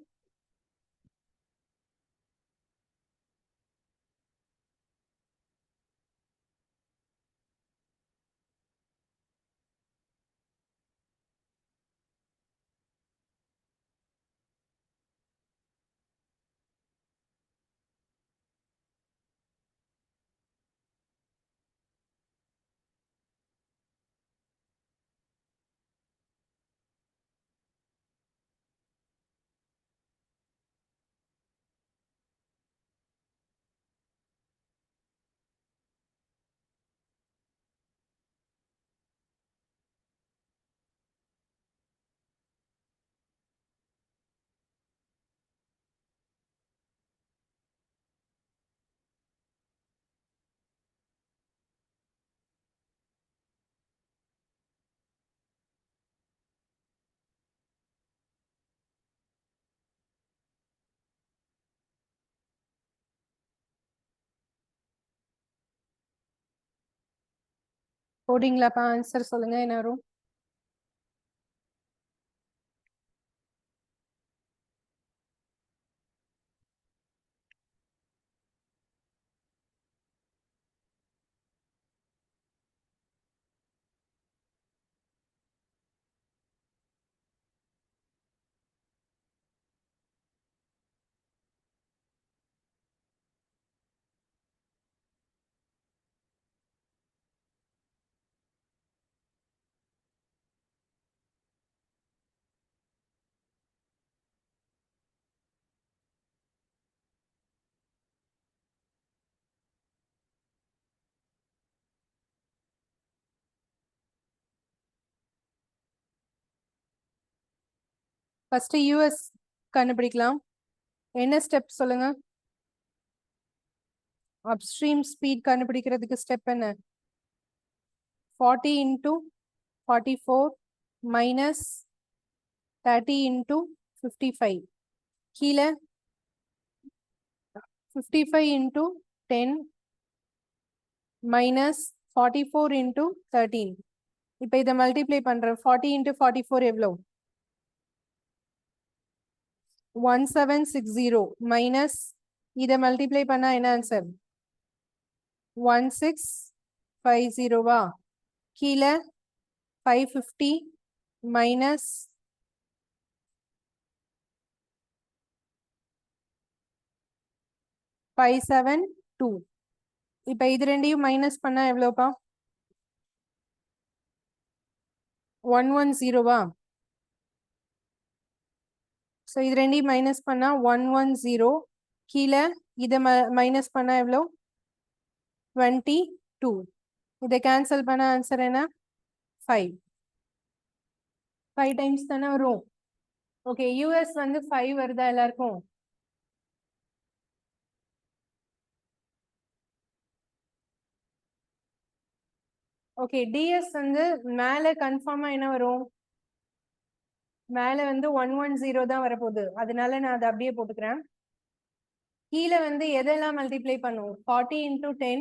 போடிங்களாப்பா ஆன்சர் சொல்லுங்க என்ன வரும் ஃபர்ஸ்ட் யூஎஸ் கண்டுபிடிக்கலாம் என்ன ஸ்டெப் சொல்லுங்க அப்ஸ்ட்ரீம் ஸ்பீட் கண்டுபிடிக்கிறதுக்கு ஸ்டெப் என்ன 40 into 44 minus 30 into 55 கீழே 55 into 10 minus 44 into 13 இப்போ இதை மல்டிப்ளை பண்றேன் 40 into 44 எவ்வளோ 1760 மைனஸ் இதை மல்டிப்ளை பண்ணா என்ன ஆன்சர் 1650 வா கீழே 550 மைனஸ் 572 இப்ப இது ரெண்டையும் மைனஸ் பண்ணா எவ்வளோப்பா 110 வா ஸோ இது ரெண்டையும் மைனஸ் பண்ணா 110 கீழே இதை மைனஸ் பண்ணா எவ்வளோ 22 இதை கேன்சல் பண்ண ஆன்சர் என்ன 5 டைம்ஸ் தானே வரும் ஓகே யூஎஸ் வந்து 5 வருதா எல்லாருக்கும் ஓகே டிஎஸ் வந்து மேலே கன்ஃபார்மா என்ன வரும் மேலே வந்து 110 தான் வரப்போகுது அதனால நான் அதை அப்படியே போட்டுக்கிறேன் கீழே வந்து எதெல்லாம் மல்டிப்ளை பண்ணும் 40 into 10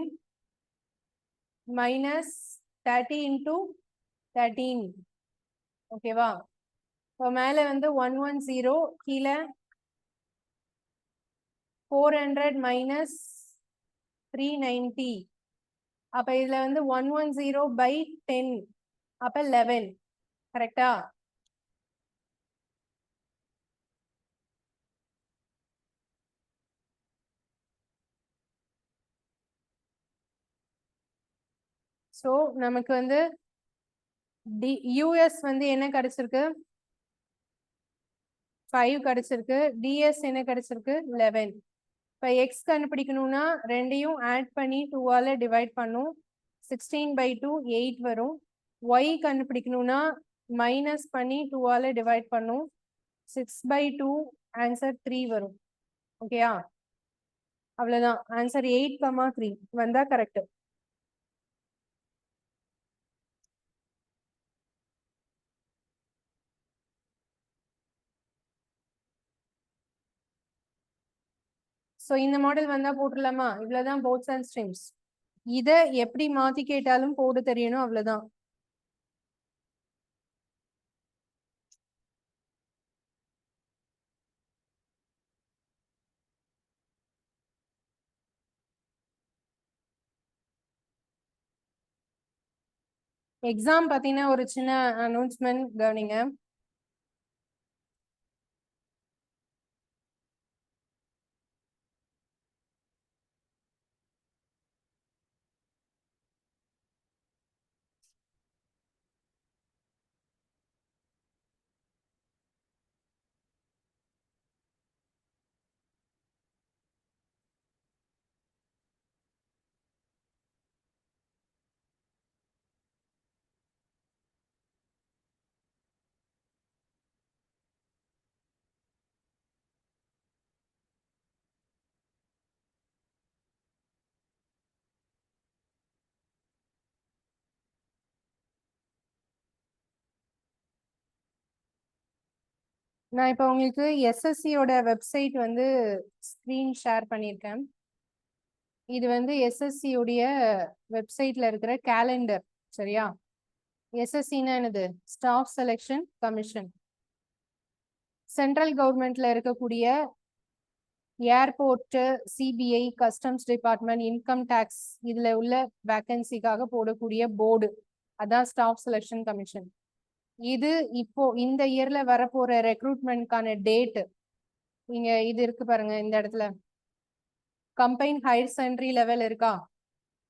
minus 30 into 13 ஓகேவா இப்போ மேலே வந்து 110 கீழே 400 minus 390 அப்ப இதுல வந்து 110 by 10 அப்ப 11 கரெக்டா சோ நமக்கு வந்து யூஎஸ் வந்து என்ன கிடைச்சிருக்கு 5 கிடைச்சிருக்கு டிஎஸ் என்ன கிடைச்சிருக்கு 11 இப்ப எக்ஸ் கண்டுபிடிக்கணும்னா ரெண்டையும் ஆட் பண்ணி 2 ஆல டிவைட் பண்ணும் 16/2 8 வரும் ஒய் கண்டுபிடிக்கணும்னா மைனஸ் பண்ணி 2 ஆல டிவைட் பண்ணும் 6/2 ஆன்சர் 3 வரும் ஓகேயா அவ்வளவுதான் ஆன்சர் 8,3 வந்தா கரெக்ட் ஸோ இந்த மாடல் வந்தா போட்டுடலாமா இவ்வளவுதான் போட்ஸ் அண்ட் ஸ்ட்ரீம்ஸ் இதை எப்படி மாத்தி கேட்டாலும் போட தெரியணும் அவ்வளவுதான் எக்ஸாம் பார்த்தீங்கன்னா ஒரு சின்ன அனௌன்ஸ்மெண்ட் கவனிங்க. நான் இப்போ உங்களுக்கு எஸ்எஸ்சியோட வெப்சைட் வந்து ஸ்க்ரீன் ஷேர் பண்ணியிருக்கேன். இது வந்து எஸ்எஸ்சி உடைய வெப்சைட்ல இருக்கிற கேலண்டர். சரியா? எஸ்எஸ்சின்னா என்னது? Staff selection commission. சென்ட்ரல் கவர்மெண்ட்ல இருக்கக்கூடிய airport, CBI, customs department, income tax இதுல உள்ள வேக்கன்சிக்காக போடக்கூடிய போர்டு, அதான் ஸ்டாஃப் செலெக்ஷன் கமிஷன். இது இப்போ இந்த இயர்ல வரப்போற ரெக்ரூட்மெண்ட்கான டேட் இங்க இது இருக்கு பாருங்க. இந்த இடத்துல கம்பைன் ஹையர் செகண்டரி லெவல் இருக்கா?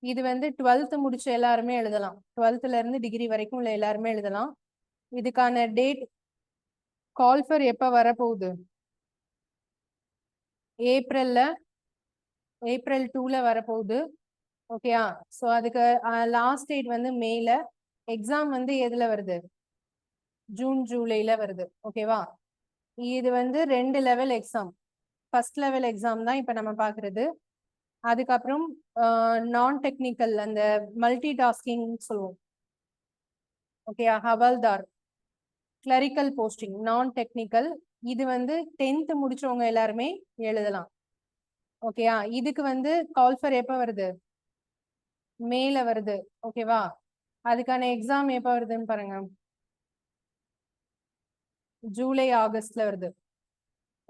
இது வந்து 12th முடிச்ச எல்லாருமே எழுதலாம். 12thல இருந்து டிகிரி வரைக்கும் உள்ள எல்லாருமே எழுதலாம். இதுக்கான டேட் கால்ஃபர் எப்ப வரப்போகுது? ஏப்ரல் 2ல வரப்போகுது. ஓகேயா? ஸோ அதுக்கு லாஸ்ட் டேட் வந்து மேல. எக்ஸாம் வந்து எதுல வருது? ஜூன் ஜூலைல வருது. ஓகேவா? இது வந்து 2 level exam. First level exam தான் இப்ப நம்ம பாக்குறது. அதுக்கப்புறம் நான் டெக்னிக்கல், அந்த மல்டி டாஸ்கிங் சொல்லுவோம். ஓகேயா? ஹவால்தார், கிளரிக்கல் போஸ்டிங், நான் டெக்னிக்கல். இது வந்து 10th முடிச்சவங்க எல்லாருமே எழுதலாம். ஓகேயா? இதுக்கு வந்து கால்ஃபர் எப்ப வருது? மேல வருது. ஓகேவா? அதுக்கான எக்ஸாம் எப்ப வருதுன்னு பாருங்க. ஜூலை ஆகஸ்ட்ல வருது.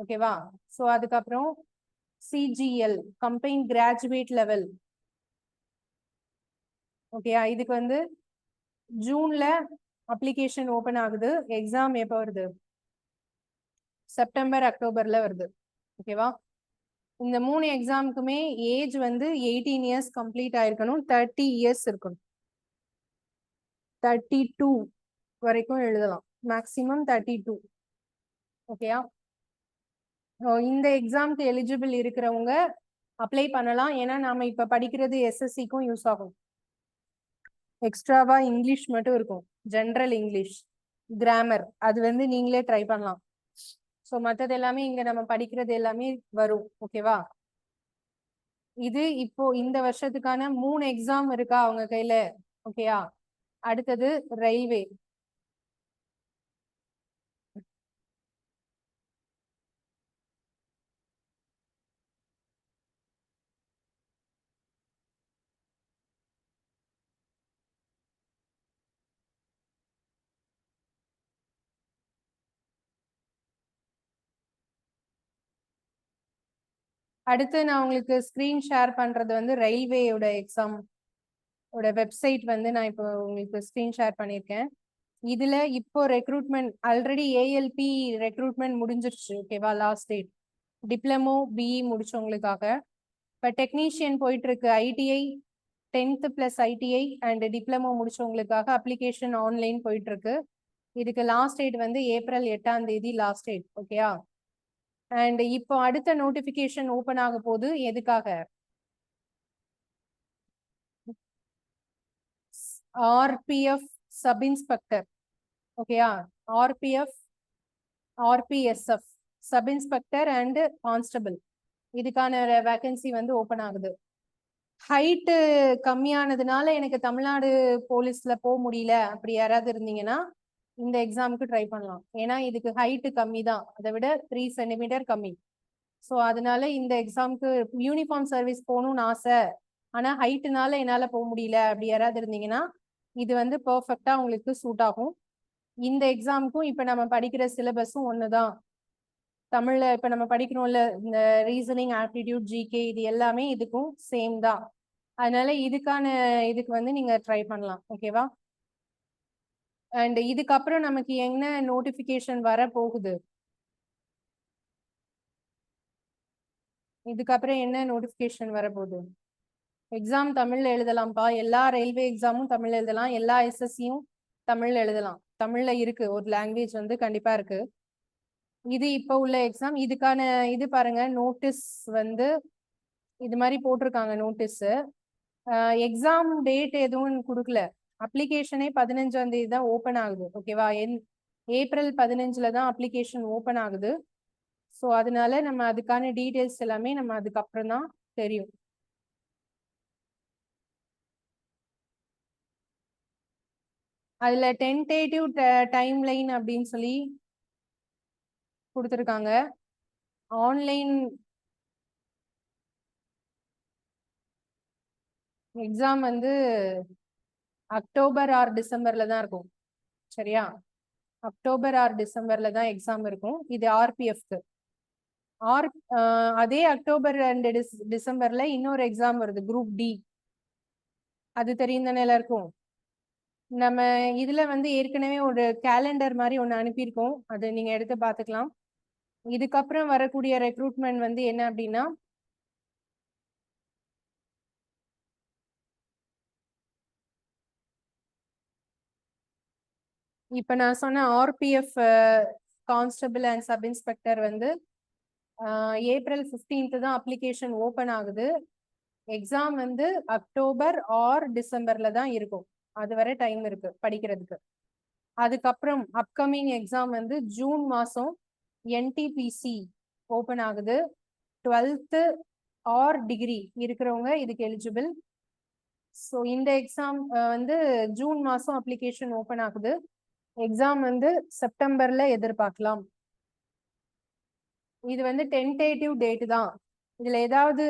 ஓகேவா? ஸோ அதுக்கப்புறம் சிஜிஎல், கம்பைன் கிராஜுவேட் லெவல். ஓகேயா? இதுக்கு வந்து ஜூன்ல அப்ளிகேஷன் ஓபன் ஆகுது. எக்ஸாம் எப்போ வருது? செப்டம்பர் அக்டோபர்ல வருது. ஓகேவா? இந்த 3 எக்ஸாமுக்குமே ஏஜ் வந்து 18 இயர்ஸ் கம்ப்ளீட் ஆயிருக்கணும். 30 இயர்ஸ் இருக்கணும். 32 வரைக்கும் எழுதலாம். மேக்சிமம் 32. ஓகேயா? இந்த எக்ஸாம்க்கு எலிஜிபிள் இருக்கிறவங்க அப்ளை பண்ணலாம். ஏன்னா நாம இப்ப படிக்கிறது எஸ்எஸ்சிக்கும் யூஸ் ஆகும். எக்ஸ்ட்ராவா இங்கிலீஷ் மட்டும் இருக்கும். ஜென்ரல் இங்கிலீஷ், கிராமர், அது வந்து நீங்களே ட்ரை பண்ணலாம். ஸோ மற்றது எல்லாமே இங்க நம்ம படிக்கிறது எல்லாமே வரும். ஓகேவா? இது இப்போ இந்த வருஷத்துக்கான 3 எக்ஸாம் இருக்கா அவங்க கையில? ஓகேயா? அடுத்தது ரயில்வே. அடுத்து நான் உங்களுக்கு ஸ்கிரீன் ஷேர் பண்றது வந்து ரயில்வேயோட எக்ஸாம் ஓட வெப்சைட் வந்து நான் இப்போ உங்களுக்கு ஸ்கிரீன் ஷேர் பண்ணியிருக்கேன். இதுல இப்போ ரெக்ரூட்மெண்ட் ஆல்ரெடி ஏஎல்பி ரெக்ரூட்மெண்ட் முடிஞ்சிருச்சு. ஓகேவா? லாஸ்ட் டேட் டிப்ளமோ பிஇ முடிச்சவங்களுக்காக. இப்போ டெக்னீஷியன் போயிட்டு இருக்கு. ITI 10th plus ITI and diploma முடிச்சவங்களுக்காக அப்ளிகேஷன் ஆன்லைன் போயிட்டு இருக்கு. இதுக்கு லாஸ்ட் டேட் வந்து ஏப்ரல் 8ஆம் தேதி லாஸ்ட் டேட். ஓகேயா? அண்ட் இப்போ அடுத்த நோட்டிபிகேஷன் ஓபன் ஆக போகுது. எதுக்காக? RPF sub inspector. ஓகேயா? RPF, RPSF sub inspector and constable. இதுக்கான வேகன்சி வந்து ஓபன் ஆகுது. ஹைட்டு கம்மியானதுனால எனக்கு தமிழ்நாடு போலீஸ்ல போக முடியல அப்படி யாராவது இருந்தீங்கன்னா இந்த எக்ஸாமுக்கு ட்ரை பண்ணலாம். ஏன்னா இதுக்கு ஹைட்டு கம்மி தான், அதை விட 3 சென்டிமீட்டர் கம்மி. ஸோ அதனால இந்த எக்ஸாமுக்கு யூனிஃபார்ம் சர்வீஸ் போகணும்னு ஆசை, ஆனா ஹைட்டுனால என்னால போக முடியல அப்படி யாராவது இருந்தீங்கன்னா இது வந்து பெர்ஃபெக்டா உங்களுக்கு சூட் ஆகும். இந்த எக்ஸாமுக்கும் இப்ப நம்ம படிக்கிற சிலபஸும் ஒண்ணுதான். தமிழ்ல இப்ப நம்ம படிக்கிறோம்ல, இந்த ரீசனிங், ஆப்டிடியூட், ஜிகே, இது எல்லாமே இதுக்கும் சேம் தான். அதனால இதுக்கு வந்து நீங்க ட்ரை பண்ணலாம். ஓகேவா? அண்ட் இதுக்கப்புறம் நமக்கு என்ன நோட்டிபிகேஷன் வர போகுது? இதுக்கப்புறம் என்ன நோட்டிபிகேஷன் வரப்போகுது? எக்ஸாம் தமிழ்ல எழுதலாம்ப்பா. எல்லா ரயில்வே எக்ஸாமும் தமிழ்ல எழுதலாம், எல்லா எஸ்எஸ்சியும் தமிழ்ல எழுதலாம். தமிழ்ல இருக்கு, ஒரு லாங்குவேஜ் வந்து கண்டிப்பா இருக்கு. இது இப்ப உள்ள எக்ஸாம். இதுக்கான இது பாருங்க, நோட்டீஸ் வந்து இது மாதிரி போட்டிருக்காங்க நோட்டீஸ். எக்ஸாம் டேட் எதுவும் கொடுக்கல. அப்ளிகேஷனே 15ஆம் தேதி தான் ஓபன் ஆகுது. ஓகேவா? ஏப்ரல் 15ல தான் அப்ளிகேஷன் ஓபன் ஆகுது. ஸோ அதனால நம்ம அதுக்கான டீடைல்ஸ் எல்லாமே நம்ம அதுக்கப்புறம் தான் தெரியும். அதுல டென்டேட்டிவ் டைம் லைன் அப்படின்னு சொல்லி கொடுத்துருக்காங்க. ஆன்லைன் எக்ஸாம் வந்து அக்டோபர் ஆர் டிசம்பர்ல தான் இருக்கும். சரியா? அக்டோபர் ஆர் டிசம்பர்ல தான் எக்ஸாம் இருக்கும். இது ஆர்பிஎஃப்க்கு. அதே அக்டோபர் அண்ட் டிசம்பர்ல இன்னொரு எக்ஸாம் வருது, குரூப் டி. அது தெரியும் தானே எல்லாருக்கும்? நம்ம இதுல வந்து ஏற்கனவே ஒரு கேலண்டர் மாதிரி ஒன்று அனுப்பியிருக்கோம், அது நீங்க எடுத்து பார்த்துக்கலாம். இதுக்கப்புறம் வரக்கூடிய ரெக்ரூட்மெண்ட் வந்து என்ன அப்படின்னா, இப்ப நான் சொன்ன RPF constable and sub inspector வந்து ஏப்ரல் 15th தான் அப்ளிகேஷன் ஓபன் ஆகுது. எக்ஸாம் வந்து அக்டோபர் ஆர் டிசம்பர்ல தான் இருக்கும். அது வரை டைம் இருக்கு படிக்கிறதுக்கு. அதுக்கப்புறம் அப்கமிங் எக்ஸாம் வந்து ஜூன் மாசம் என்டிபிசி ஓபன் ஆகுது. 12th ஆர் டிகிரி இருக்கிறவங்க இதுக்கு எலிஜிபிள். ஸோ இந்த எக்ஸாம் வந்து ஜூன் மாசம் அப்ளிகேஷன் ஓபன் ஆகுது. எக்ஸாம் வந்து செப்டம்பர்ல எதிர்பார்க்கலாம். இது வந்து டென்டேட்டிவ் டேட் தான். இதுல ஏதாவது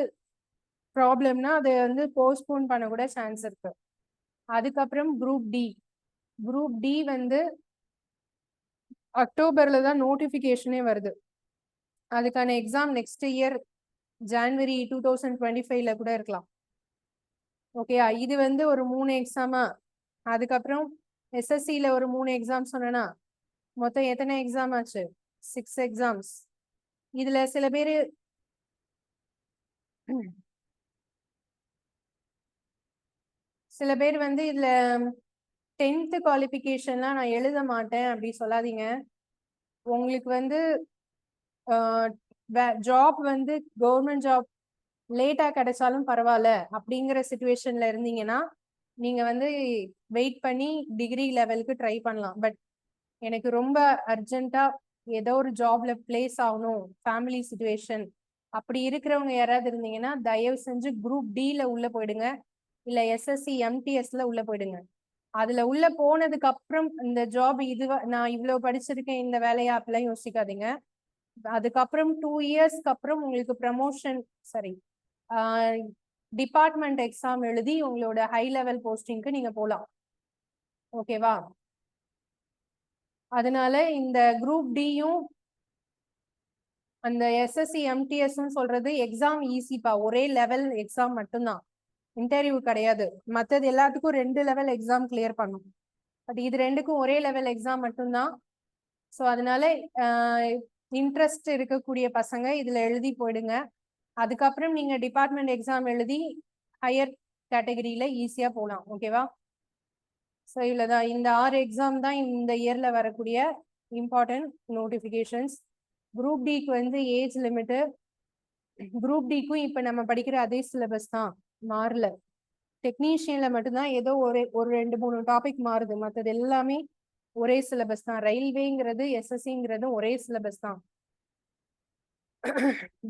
ப்ராப்ளம்னா அதை வந்து போஸ்ட்போன் பண்ண கூட சான்ஸ் இருக்கு. அதுக்கப்புறம் குரூப் டி. குரூப் டி வந்து அக்டோபர்ல தான் நோட்டிபிகேஷனே வருது. அதுக்கான எக்ஸாம் நெக்ஸ்ட் இயர் ஜான்வரி 2025ல கூட இருக்கலாம். ஓகேயா? இது வந்து ஒரு 3 எக்ஸாமா. அதுக்கப்புறம் எஸ்எஸ்சியில ஒரு 3 எக்ஸாம் சொன்னா மொத்தம் எத்தனை எக்ஸாம் ஆச்சு? 6 எக்ஸாம்ஸ். இதுல சில பேரு வந்து இதுல 10th குவாலிஃபிகேஷன்லாம் நான் எழுத மாட்டேன் அப்படி சொல்லாதீங்க. உங்களுக்கு வந்து ஜாப் வந்து கவர்மெண்ட் ஜாப் லேட்டா கிடைச்சாலும் பரவாயில்ல அப்படிங்கிற சிச்சுவேஷன்ல இருந்தீங்கன்னா நீங்க வந்து வெயிட் பண்ணி டிகிரி லெவலுக்கு ட்ரை பண்ணலாம். பட் எனக்கு ரொம்ப அர்ஜென்ட்டா ஏதோ ஒரு ஜாப்ல பிளேஸ் ஆகணும், ஃபேமிலி சிச்சுவேஷன் அப்படி இருக்கிறவங்க யாராவது இருந்தீங்கன்னா தயவு செஞ்சு குரூப் டில உள்ள போயிடுங்க, இல்ல எஸ்எஸ்சி எம்டிஎஸ்ல உள்ள போயிடுங்க. அதுல உள்ள போனதுக்கு அப்புறம் இந்த ஜாப் இது நான் இவ்வளவு படிச்சிருக்கேன் இந்த வேலையா அப்படிலாம் யோசிக்காதீங்க. அதுக்கப்புறம் 2 இயர்ஸ்க்கு அப்புறம் உங்களுக்கு ப்ரமோஷன், சரி, டிபார்ட்மெண்ட் எக்ஸாம் எழுதி உங்களோட ஹை லெவல் போஸ்டிங்க்கு நீங்க போலாம். ஓகேவா? அதனால இந்த குரூப் டியும் அந்த எஸ்எஸ்சி எம்டிஎஸ் சொல்றது எக்ஸாம் ஈஸிப்பா. ஒரே லெவல் எக்ஸாம் மட்டும்தான், இன்டர்வியூ கிடையாது. மற்றது எல்லாத்துக்கும் 2 லெவல் எக்ஸாம் கிளியர் பண்ணும். பட் இது ரெண்டுக்கும் ஒரே லெவல் எக்ஸாம் மட்டும்தான். ஸோ அதனால இன்ட்ரெஸ்ட் இருக்கக்கூடிய பசங்க இதுல எழுதி போயிடுங்க. அதுக்கப்புறம் நீங்க டிபார்ட்மெண்ட் எக்ஸாம் எழுதி ஹையர் கேட்டகரியில ஈஸியா போகலாம். ஓகேவா? ஸோ இவ்வளவுதான். இந்த 6 எக்ஸாம் தான் இந்த இயர்ல வரக்கூடிய இம்பார்ட்டன்ட் நோட்டிபிகேஷன்ஸ். குரூப் டிக்கு வந்து ஏஜ் லிமிட்டு, குரூப் டிக்கும் இப்ப நம்ம படிக்கிற அதே சிலபஸ் தான், மாறல. டெக்னீஷியன்ல மட்டும்தான் ஏதோ ஒரு 2-3 டாபிக் மாறுது, மற்றது எல்லாமே ஒரே சிலபஸ் தான். ரயில்வேங்கிறது எஸ்எஸ்சிங்கிறது ஒரே சிலபஸ் தான்.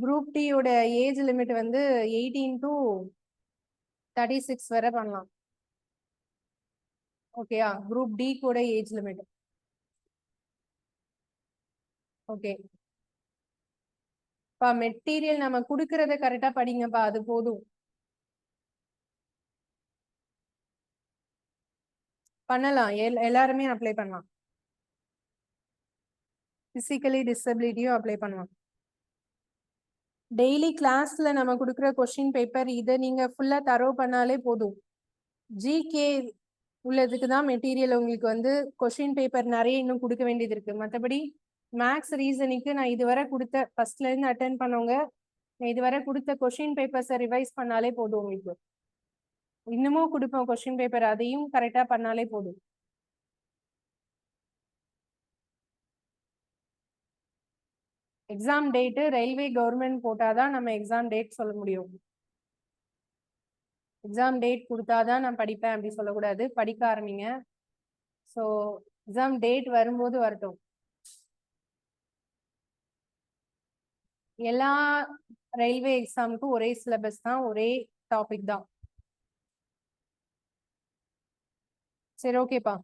குரூப் டியோட ஏஜ் லிமிட் வந்து 18 to 36 வரை பண்ணலாம். ஓகேயா? குரூப் டி கூட ஏஜ் லிமிட். ஓகே பா, மெட்டீரியல் நம்ம குடுக்கறத கரெக்டா படிங்கப்பா, அது போதும். பண்ணலாம், எல்லாருமே அப்ளை பண்ணலாம். பிசிக்கலி டிசபிலிட்டியும் அப்ளை பண்ணலாம். டெய்லி கிளாஸ்ல நம்ம கொடுக்குற கொஸ்டின் பேப்பர் இதை நீங்க ஃபுல்லா தரோ பண்ணாலே போதும். ஜிகே உள்ளதுக்கு தான் மெட்டீரியல் உங்களுக்கு வந்து கொஷின் பேப்பர் நிறைய இன்னும் கொடுக்க வேண்டியது இருக்கு. மற்றபடி மேக்ஸ் ரீசனிங்க்கு நான் இதுவரை கொடுத்த ஃபர்ஸ்ட்ல இருந்து அட்டென்ட் பண்ணவங்க இதுவரை கொடுத்த கொஷின் பேப்பர்ஸை ரிவைஸ் பண்ணாலே போதும். உங்களுக்கு இன்னமும் கொடுப்போம் கொஷின் பேப்பர், அதையும் கரெக்டா பண்ணாலே போதும். எக்ஸாம் டேட்டு ரயில்வே கவர்மெண்ட் போட்டாதான் நம்ம எக்ஸாம் டேட் சொல்ல முடியும். எக்ஸாம் டேட் கொடுத்தாதான் நான் படிப்பேன் அப்படி சொல்லக்கூடாது, படிக்க ஆரம்பிங்க. ஸோ எக்ஸாம் டேட் வரும்போது வரட்டும். எல்லா ரயில்வே எக்ஸாமுக்கும் ஒரே சிலபஸ் தான், ஒரே டாபிக் தான். சரி, ஓகேப்பா.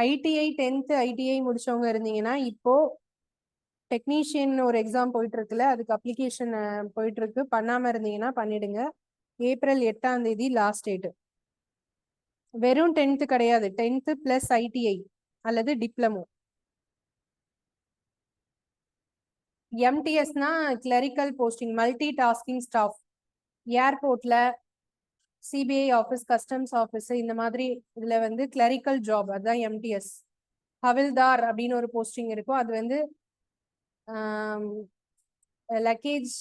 ஐடிஐ 10th ஐடிஐ முடிச்சவங்க இருந்தீங்கன்னா இப்போ டெக்னீஷியன் ஒரு எக்ஸாம் போயிட்டு இருக்குல்ல, அதுக்கு அப்ளிகேஷன் போயிட்டு இருக்கு. பண்ணாம இருந்தீங்கன்னா பண்ணிடுங்க. ஏப்ரல் 8ஆம் தேதி லாஸ்ட் டேட். வெறும் 10th கிடையாது, 10th பிளஸ் ஐடிஐ அல்லது டிப்ளமோ. எம்டிஎஸ்னா clerical posting, multi tasking staff. ஏர்போர்ட்ல, சிபிஐ ஆஃபீஸ், கஸ்டம்ஸ் ஆஃபீஸ், இந்த மாதிரி இதுல வந்து கிளரிக்கல் ஜாப், அதுதான் எம்டிஎஸ். ஹவில்தார் அப்படின்னு ஒரு போஸ்டிங் இருக்கும், அது வந்து லக்கேஜ்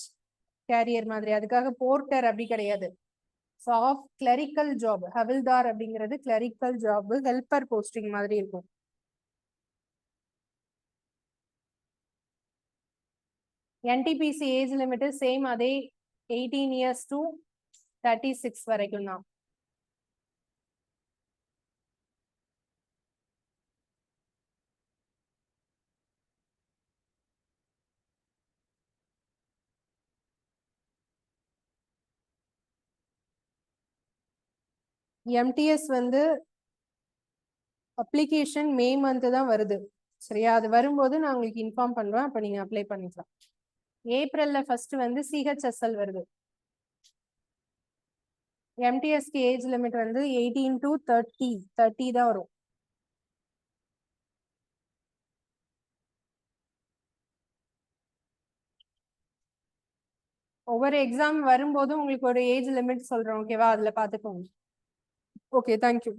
கேரியர் மாதிரி, அதுக்காக போர்ட்டர் அப்படி கிடையாது. Soft clerical job. ஹவில்தார் அப்படிங்கிறது கிளரிக்கல் ஜாப், ஹெல்பர் போஸ்டிங் மாதிரி இருக்கும். என்டிபிசி ஏஜ் லிமிட் சேம், அதே 18 years to 36 வரைக்கும் தான். எம்டிஎஸ் வந்து அப்ளிகேஷன் மே மந்த் தான் வருது. சரியா? அது வரும்போது நான் உங்களுக்கு இன்ஃபார்ம் பண்றேன், அப்ப நீங்க அப்ளை பண்ணிக்கலாம். ஏப்ரல்ல ஃபர்ஸ்ட் வந்து சிஹெச்எஸ்எல் வருது. எம்டிஎஸ்க்கு ஏஜ் லிமிட் வந்து 18 to 30 தான் வரும். ஒவ்வொரு எக்ஸாம் வரும்போதும் உங்களுக்கு ஒரு ஏஜ் லிமிட் சொல்றோம், ஓகேவா? அதுல பாத்துக்கோங்க. Okay, thank you.